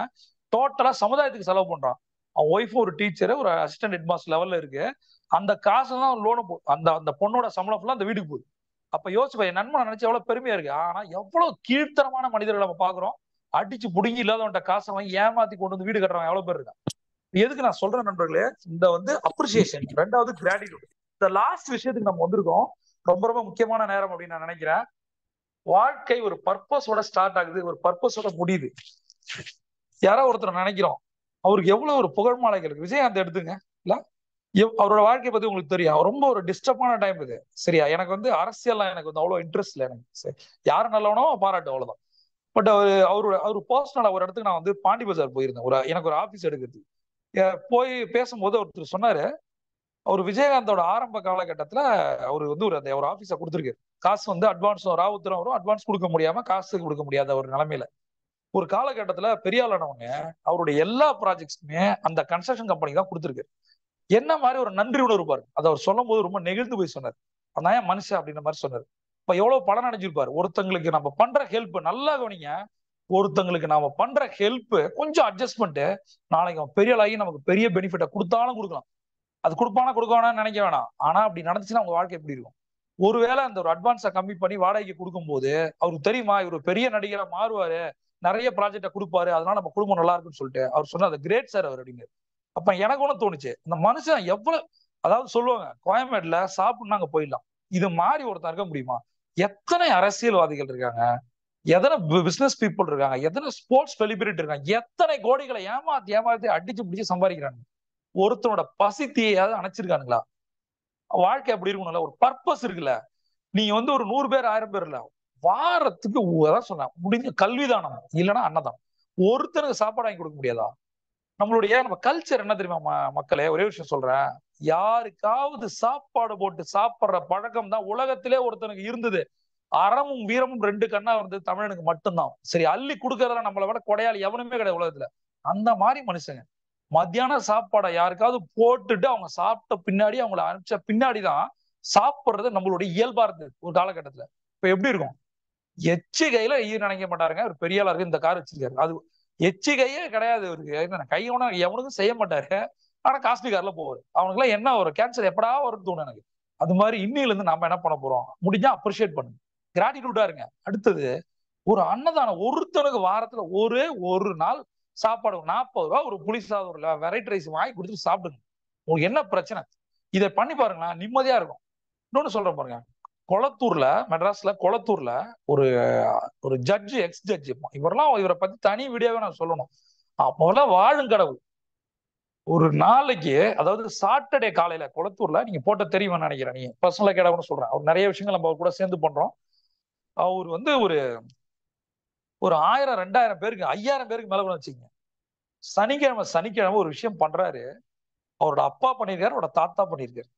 டோட்டலா சமுதாயத்துக்கு செலவு பண்றான். அவன் ஒய்ஃப் ஒரு டீச்சர், ஒரு அசிஸ்டன்ட் ஹெட் மாஸ்டர் லெவல்ல இருக்கு. அந்த காசு தான் லோனு அந்த அந்த பொண்ணோட சம்பளம் ஃபுல்லா அந்த வீட்டுக்கு போகுது. அப்ப யோசிப்பா, என் நண்பனை நினைச்சு எவ்வளவு பெருமையா இருக்கு. ஆனா எவ்வளவு கீழ்த்தரமான மனிதர்களை நம்ம பாக்குறோம். அடிச்சு புடுங்கி இல்லாதவன்ட்ட காசை வாங்கி ஏமாத்தி கொண்டு வந்து வீடு கட்டுறவங்க எவ்வளவு பேர் இருக்கா. எதுக்கு நான் சொல்றேன் நண்பர்களே, இந்த வந்து அப்ரிசியேஷன், 2வது கிராட்டிடியூட். இந்த லாஸ்ட் விஷயத்துக்கு நம்ம வந்திருக்கோம். ரொம்ப ரொம்ப முக்கியமான நேரம் அப்படின்னு நான் நினைக்கிறேன். வாழ்க்கை ஒரு பர்பஸோட ஸ்டார்ட் ஆகுது, ஒரு பர்பஸோட முடியுது. யாரோ ஒருத்தர் நினைக்கிறோம், அவருக்கு எவ்வளவு ஒரு புகழ் மாலைகள் இருக்கு. விஜயகாந்த் எடுத்துங்க, இல்ல அவரோட வாழ்க்கையை பத்தி உங்களுக்கு தெரியும். ரொம்ப ஒரு டிஸ்டர்பான டைம் இது, சரியா? எனக்கு வந்து அரசியல்லாம் எனக்கு வந்து அவ்வளவு இன்ட்ரெஸ்ட் இல்லை. எனக்கு யாரு நல்லவனோ பாராட்டு, அவ்வளவுதான். பட் அவரு பர்சனலா ஒரு இடத்துக்கு நான் வந்து பாண்டி பஜார் போயிருந்தேன், எனக்கு ஒரு ஆபீஸ் எடுக்கிறது. போய் பேசும்போது ஒருத்தர் சொன்னாரு, அவர் விஜயகாந்தோட ஆரம்ப காலகட்டத்துல அவர் வந்து ஒரு ஆபீஸ கொடுத்துருக்காரு. காசு வந்து அட்வான்ஸ் ராவுத்தரம் வரும், அட்வான்ஸ் கொடுக்க முடியாம, காசு கொடுக்க முடியாத ஒரு நிலைமையில ஒரு காலகட்டத்துல பெரிய ஆளானவங்க அவருடைய எல்லா ப்ராஜெக்ட்ஸுமே அந்த கன்ஸ்ட்ரக்ஷன் கம்பெனி தான் கொடுத்துருக்காரு. என்ன மாதிரி ஒரு நன்றி உணர்வு பாரு. அதை அவர் சொல்லும் போது ரொம்ப நெகிழ்ந்து போய் சொன்னார், அதான் ஏன் மனுஷன் அப்படின்ற மாதிரி சொன்னார். இப்ப எவ்வளவு பலன் அடைஞ்சிருப்பாரு. ஒருத்தங்களுக்கு நம்ம பண்ற ஹெல்ப், நல்லா கவனிங்க, ஒருத்தங்களுக்கு நாம பண்ற ஹெல்ப் கொஞ்சம் அட்ஜஸ்ட்மெண்ட், நாளைக்கு அவன் பெரிய ஆளாகி நமக்கு பெரிய பெனிஃபிட்டை கொடுத்தாலும் கொடுக்கலாம். அது கொடுப்பானா நினைக்க வேணாம். ஆனா அப்படி நடந்துச்சுன்னா உங்க வாழ்க்கை எப்படி இருக்கும்? ஒருவேளை அந்த ஒரு அட்வான்ஸை கம்மி பண்ணி வாடகைக்கு கொடுக்கும் போது அவருக்கு தெரியுமா, இவர் பெரிய நடிகரா மாறுவாரு, நிறைய ப்ராஜெக்டை கொடுப்பாரு, அதனால நம்ம குடும்பம் நல்லா இருக்குன்னு சொல்லிட்டு அவர் சொன்ன அது கிரேட் சார் அவர் அப்படின்னு. அப்ப எனக்கு ஒண்ணு தோணுச்சு, இந்த மனுஷன் எவ்வளவு, அதாவது சொல்லுவாங்க கோயம்பேடுல சாப்பிடுனாங்க போயிடலாம், இது மாதிரி ஒருத்தன் இருக்க முடியுமா? எத்தனை அரசியல்வாதிகள் இருக்காங்க, எத்தனை பிசினஸ் பீப்புள் இருக்காங்க, எத்தனை ஸ்போர்ட்ஸ் செலிபிரிட்டி இருக்காங்க, எத்தனை கோடிகளை ஏமாத்தி அடிச்சு பிடிச்சு சம்பாதிக்கிறாங்க. ஒருத்தனோட பசி தீயாவது அணைச்சிருக்கானுங்களா? வாழ்க்கை அப்படி இருக்கணும்ல, ஒரு பர்பஸ் இருக்குல்ல. நீங்க வந்து ஒரு 100 பேர் 1000 பேர் இல்ல, வாரத்துக்கு அதான் சொன்னேன், முடிஞ்ச கல்விதானம் இல்லைன்னா அன்னதானம். ஒருத்தனுக்கு சாப்பாடு வாங்கி கொடுக்க முடியாதா? நம்ம கல்ச்சர் என்ன தெரியுமா மக்களே, ஒரே விஷயம் சொல்றேன், யாருக்காவது சாப்பாடு போட்டு சாப்பிடுற பழக்கம் தான் உலகத்திலே ஒருத்தனுக்கு இருந்தது. அறமும் வீரமும் 2 கண்ணா இருந்தது தமிழனுக்கு மட்டும்தான். சரி, அள்ளி கொடுக்கறதுல நம்மளை விட கொடையாளி எவனுமே கிடையாது உலகத்துல. அந்த மாதிரி மனுஷங்க மத்தியான சாப்பாடை யாருக்காவது போட்டுட்டு அவங்க சாப்பிட்ட பின்னாடி அவங்கள அனுப்பிச்ச பின்னாடிதான் சாப்பிடுறது நம்மளுடைய இயல்பா இருந்தது ஒரு காலகட்டத்துல. இப்ப எப்படி இருக்கும்? எச்சிகையில நினைக்க மாட்டாருங்க. ஒரு பெரிய ஆளா இருக்கு, இந்த கார் வச்சிருக்காரு, அது எச்சிகையே கிடையாது இவருக்கு. கையோட எவனுக்கும் செய்ய மாட்டாரு. ஆனா காஸ்ட்லி கார்ல போவாரு. அவனுக்கு எல்லாம் என்ன ஒரு கேன்சர் எப்படா வரும்னு தோணும் எனக்கு. அது மாதிரி இன்னில இருந்து நம்ம என்ன பண்ண போறோம்? முடிஞ்சா அப்ரிஷியேட் பண்ணுங்க, கிராட்டிடியூடா இருங்க. அடுத்தது ஒரு அன்னதானம். ஒருத்தனுக்கு வாரத்துல ஒரு நாள் சாப்பாடு 40 ரூபா ஒரு புளி சாதம் ஒரு வெரைட்டி ரைஸ் வாங்கி கொடுத்துட்டு சாப்பிடுங்க. உங்களுக்கு என்ன பிரச்சனை? இதை பண்ணி பாருங்களா, நிம்மதியா இருக்கும். இன்னொன்னு சொல்றேன் பாருங்க, கொளத்தூர்ல, மெட்ராஸ்ல கொளத்தூர்ல ஒரு ஒரு ஜட்ஜு, எக்ஸ் ஜட்ஜு, இவரை பத்தி தனி வீடியோவே நான் சொல்லணும். அப்போலாம் வாழும் கடவுள். ஒரு நாளைக்கு, அதாவது சாட்டர்டே காலையில கொளத்தூர்ல, நீங்க போட்ட தெரியும்னு நினைக்கிறேன், நீங்க பர்சனலா கேட்டவன்னு சொல்றேன், அவர் நிறைய விஷயங்கள் நம்ம கூட சேர்ந்து பண்றோம். அவர் ஒரு 1000 2000 பேருக்கு 5000 பேருக்கு மேல கூட வச்சுக்கோங்க. சனிக்கிழமை ஒரு விஷயம் பண்றாரு. அவரோட அப்பா பண்ணியிருக்காரு, அவரோட தாத்தா பண்ணியிருக்காரு.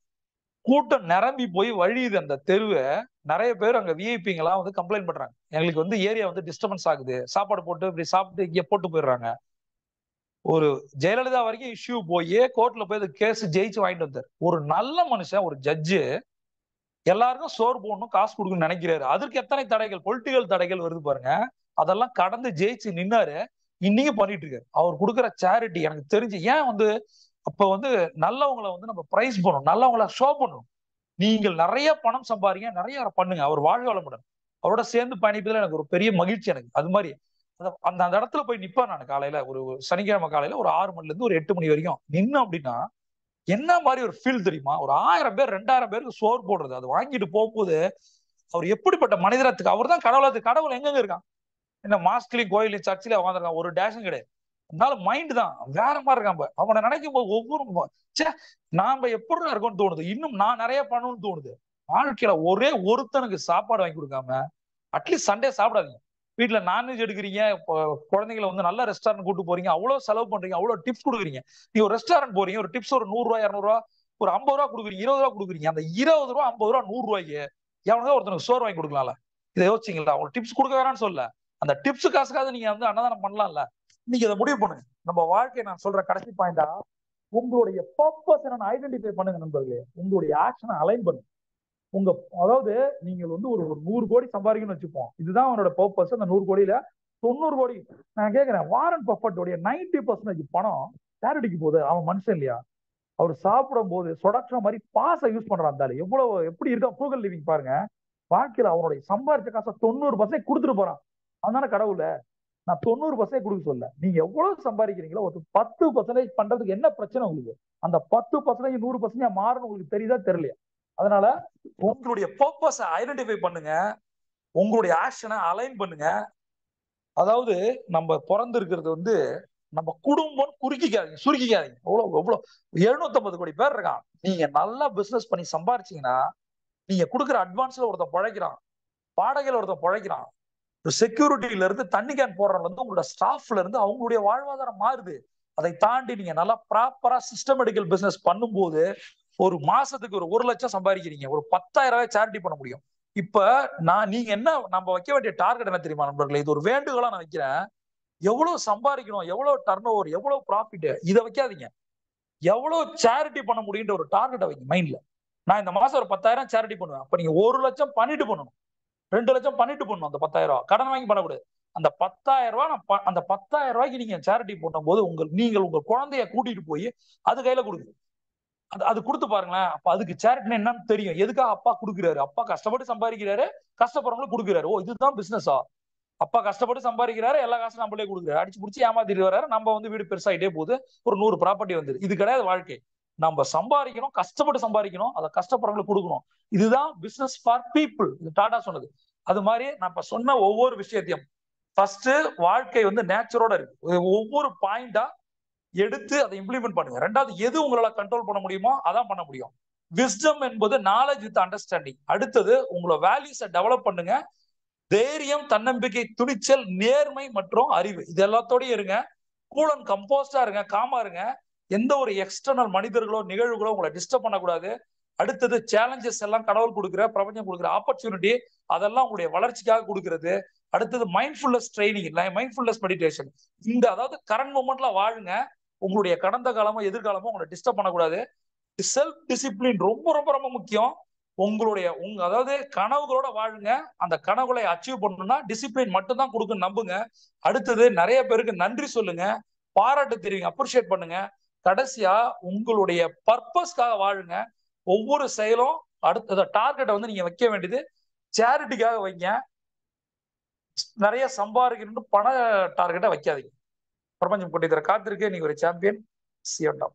கூட்டம் நிரம்பி போய் வழியுது அந்த தெருவை. நிறைய பேர் அங்க விஐபிங்கெல்லாம் கம்ப்ளைண்ட் பண்றாங்க, எங்களுக்கு ஏரியா டிஸ்டர்பன்ஸ் ஆகுது, சாப்பாடு போட்டு இப்படி சாப்பிட்டு இங்க போட்டு போயிடுறாங்க. ஒரு ஜெயலலிதா வரைக்கும் இஷ்யூ போய் கோர்ட்ல போய் கேஸ் ஜெயிச்சு வாங்கிட்டு வந்தார். ஒரு நல்ல மனுஷன், ஒரு ஜட்ஜு, எல்லாருக்கும் சோறு போடணும், காசு கொடுக்கணும்னு நினைக்கிறாரு. அதற்கு எத்தனை தடைகள், பொலிட்டிக்கல் தடைகள் வருது பாருங்க. அதெல்லாம் கடந்து ஜெயிச்சு நின்னாரு. இன்னைக்கு பண்ணிட்டு இருக்காரு. அவர் கொடுக்குற சேரிட்டி எனக்கு தெரிஞ்சு ஏன் அப்ப நல்லவங்களை நம்ம பிரைஸ் பண்ணணும், நல்லவங்களை ஷோ பண்ணணும். நீங்கள் நிறைய பணம் சம்பாதிங்க, நிறைய பண்ணுங்க, அவர் வாழ்க வளமுடன். அவரோட சேர்ந்து பயணிப்பதில் எனக்கு ஒரு பெரிய மகிழ்ச்சி. எனக்கு அது மாதிரி அந்த இடத்துல போய் நிப்பேன் நான். காலையில ஒரு சனிக்கிழமை காலையில ஒரு 6 மணில இருந்து ஒரு 8 மணி வரைக்கும் நின்னு அப்படின்னா என்ன மாதிரி ஒரு ஃபீல் தெரியுமா? ஒரு 1000 பேர் 2000 பேருக்கு சோறு போடுறது, அது வாங்கிட்டு போகும்போது அவர் எப்படிப்பட்ட மனிதரத்துக்கு, அவர் தான் கடவுள். கடவுள் எங்கெங்க இருக்கான்? என்ன மாஸ்க்லயும் கோயிலையும் சர்ச்சில உட்காந்துருக்கான், ஒரு டேஷன் கிடையாது. அதனால மைண்ட் தான் வேற மாதிரி இருக்கான். அவனை நினைக்கும் போது ஒவ்வொரு நாம எப்படி இருக்கோம்னு தோணுது. இன்னும் நான் நிறைய பண்ணணும்னு தோணுது. வாழ்க்கையில ஒரே ஒருத்தனுக்கு சாப்பாடு வாங்கி கொடுக்காம அட்லீஸ்ட் சண்டே சாப்பிடாதீங்க. வீட்டுல நான்வெஜ் எடுக்கிறீங்க, குழந்தைங்களை நல்ல ரெஸ்டாரண்ட் கூட்டு போறீங்க, அவ்வளவு செலவு பண்றீங்க, அவ்வளவு டிப்ஸ் கொடுக்குறீங்க. நீங்க ஒரு ரெஸ்டாரண்ட் போறீங்க, ஒரு டிப்ஸ் ஒரு 100 ரூபா 200 ரூபா ஒரு 50 ரூபா கொடுக்குறீங்க, 20 ரூபா கொடுக்குறீங்க. அந்த 20 ரூபா 50 ரூபா 100 ரூபாய்க்கு எவனோ ஒருத்தனுக்கு சோறு வாங்கி கொடுக்கலாம்ல? இதை யோசிச்சிங்களா? உங்களுக்கு டிப்ஸ் கொடுக்க வேணாம்னு சொல்ல, அந்த டிப்ஸ் காசுக்காக நீங்க அன்னதானம் பண்ணலாம்ல? நீங்க இதை முடிவு பண்ணுங்க. நம்ம வாழ்க்கையை நான் சொல்ற கடைசி பாயிண்டா, உங்களுடைய பர்பஸ் என்னன்னு ஐடென்டிஃபை பண்ணுங்க நண்பர்களே. உங்களுடைய ஆக்ஷனை அலைன் பண்ணுங்க. அதாவது நீங்க ஒரு 100 கோடி சம்பாதிக்கணும்னு வச்சுப்போம். இதுதான் அவனோட பர்பஸ். அந்த 100 கோடியில 90 கோடி நான் கேட்கிறேன், வாரன் பஃபட்டோடைய 90% பணம் சேரிட்டிக்கு போகுது. அவன் மனுஷன் இல்லையா? அவர் சாப்பிடும் போது சொடக்கிற மாதிரி பாச யூஸ் பண்றான். இருந்தாலும் எவ்வளவு எப்படி இருக்கா ஃப்ரூகல் லிவிங் பாருங்க. வாழ்க்கையில அவனுடைய சம்பாதிச்ச காசை 90% கொடுத்துட்டு போறான். அதனால கடவுள நான் 90% கொடுக்க சொல்ல. நீங்க எவ்வளவு சம்பாதிக்கிறீங்களோ ஒரு 10% பண்றதுக்கு என்ன பிரச்சனை உங்களுக்கு? அந்த 10% 100% மாறணும் உங்களுக்கு தெரியுதா தெரியலையா? அதனால உங்களுடைய பர்பஸ ஐடென்டிஃபை பண்ணுங்க, உங்களுடைய ஆக்ஷனை அலைன் பண்ணுங்க. அதாவது நம்ம பிறந்து இருக்கிறது நம்ம குடும்பம் சுருக்கிக்காதீங்க. எவ்வளவு 750 கோடி பேர் இருக்கான். நீங்க நல்லா பிசினஸ் பண்ணி சம்பாரிச்சீங்கன்னா, நீங்க கொடுக்குற அட்வான்ஸ்ல ஒருத்தன் பழைக்கிறான், வாடகையில ஒருத்தன் பழைக்கிறான், ஒரு செக்யூரிட்டியில இருந்து தண்ணி கேன் போடுறதுல உங்களோட ஸ்டாஃப்ல இருந்து அவங்களுடைய வாழ்வாதாரம் மாறுது. அதை தாண்டி நீங்க நல்லா ப்ராப்பரா சிஸ்டமேட்டிக்கல் பிசினஸ் பண்ணும்போது ஒரு மாசத்துக்கு ஒரு 1 லட்சம் சம்பாதிக்கிறீங்க, ஒரு 10,000 ரூபாய் சேரிட்டி பண்ண முடியும். இப்ப நீங்க என்ன நம்ம வைக்க வேண்டிய டார்கெட் என்ன தெரியுமா நண்பர்களே? இது ஒரு வேண்டுகோளா நான் வைக்கிறேன். எவ்வளவு சம்பாதிக்கணும், எவ்வளவு டர்ன் ஓவர், எவ்வளவு ப்ராஃபிட், இதை வைக்காதீங்க. எவ்வளவு சேரிட்டி பண்ண முடியுன்ற ஒரு டார்கெட்டை வைங்க மைண்ட்ல. நான் இந்த மாசம் ஒரு 10,000 சேரிட்டி பண்ணுவேன். அப்ப நீங்க 1 லட்சம் பண்ணிட்டு பண்ணணும், 2 லட்சம் பண்ணிட்டு பண்ணணும். அந்த 10,000 ரூபாய் கடன் வாங்கி பண்ணக்கூடாது. அந்த 10,000 ரூபாய் அந்த 10,000 ரூபாய்க்கு நீங்க சேரிட்டி பண்ணும் போது நீங்கள் உங்க குழந்தைய கூட்டிட்டு போய் அது கையில கொடுங்க. அது கொடுத்து பாருங்களேன். அப்ப அதுக்கு சேரிட்டி என்னன்னு தெரியும். எதுக்காக அப்பா கொடுக்குறாரு? அப்பா கஷ்டப்பட்டு சம்பாதிக்கிறாரு, கஷ்டப்படுறவங்களுக்கு கொடுக்குறாரு. ஓ, இதுதான் பிசினஸா? அப்பா கஷ்டப்பட்டு சம்பாதிக்கிறாரு, எல்லா காசும் நம்மளே கொடுக்குறாரு, அடிச்சு பிடிச்சி ஏமாத்திட்டு வர்றாரு. நம்ம வீடு பெருசாயிட்டே போகுது, ஒரு 100 ப்ராப்பர்ட்டி வந்துரு. இது கிடையாது வாழ்க்கை. நம்ம சம்பாதிக்கணும், கஷ்டப்பட்டு சம்பாதிக்கணும், அதை கஷ்டப்படுறவங்களுக்கு கொடுக்கணும். இதுதான் பிசினஸ் ஃபார் பீப்புள். இது டாடா சொன்னது. அது மாதிரி நான் இப்ப சொன்ன ஒவ்வொரு விஷயத்தையும் ஃபர்ஸ்ட் வாழ்க்கை நேச்சரோட இருக்கு. ஒவ்வொரு பாயிண்டா எடுத்து அதை இம்ப்ளிமெண்ட் பண்ணுங்க. ரெண்டாவது, எது உங்களால கண்ட்ரோல் பண்ண முடியுமோ அதான் பண்ண முடியும். விஸ்டம் என்பது நாலேஜ் வித் அண்டர்ஸ்டாண்டிங். அடுத்தது, உங்களோட வேல்யூஸை டெவலப் பண்ணுங்க. தைரியம், தன்னம்பிக்கை, துணிச்சல், நேர்மை மற்றும் அறிவு, இது எல்லாத்தோடய இருங்க. கூல் அண்ட் கம்போஸ்டா இருங்க, காமா இருங்க. எந்த ஒரு எக்ஸ்டர்னல் மனிதர்களோ நிகழ்வுகளோ உங்களை டிஸ்டர்ப் பண்ணக்கூடாது. அடுத்தது, சேலஞ்சஸ் எல்லாம் கடவுள் கொடுக்குற, பிரபஞ்சம் கொடுக்குற ஆப்பர்ச்சுனிட்டி, அதெல்லாம் உங்களுடைய வளர்ச்சிக்காக கொடுக்கிறது. அடுத்தது, மைண்ட்ஃபுல்னஸ் ட்ரைனிங், மைண்ட்ஃபுல்னஸ் மெடிடேஷன். அதாவது கரண்ட் மூமெண்ட்ல வாழுங்க. உங்களுடைய கடந்த காலமோ எதிர்காலமோ உங்களை டிஸ்டர்ப் பண்ணக்கூடாது. செல்ஃப் டிசிப்ளின் ரொம்ப ரொம்ப ரொம்ப முக்கியம். அதாவது கனவுகளோட வாழுங்க. அந்த கனவுகளை அச்சீவ் பண்ணணும்னா டிசிப்ளின் மட்டும் தான் கொடுக்குன்னு நம்புங்க. அடுத்தது நிறைய பேருக்கு நன்றி சொல்லுங்க, பாராட்டு தெரிவிங்க, அப்ரிஷியேட் பண்ணுங்க. கடைசியா உங்களுடைய பர்பஸ்க்காக வாழுங்க. ஒவ்வொரு செயலும் அடுத்த டார்கெட்டை வந்து நீங்க வைக்க வேண்டியது சேரிட்டிக்காக வைங்க. நிறைய சம்பாதிக்கணும்னு பண டார்கெட்டை வைக்காதீங்க. பிரபஞ்சம் கொண்டு காத்திருக்கு. நீங்க ஒரு சாம்பியன். சியோண்டா.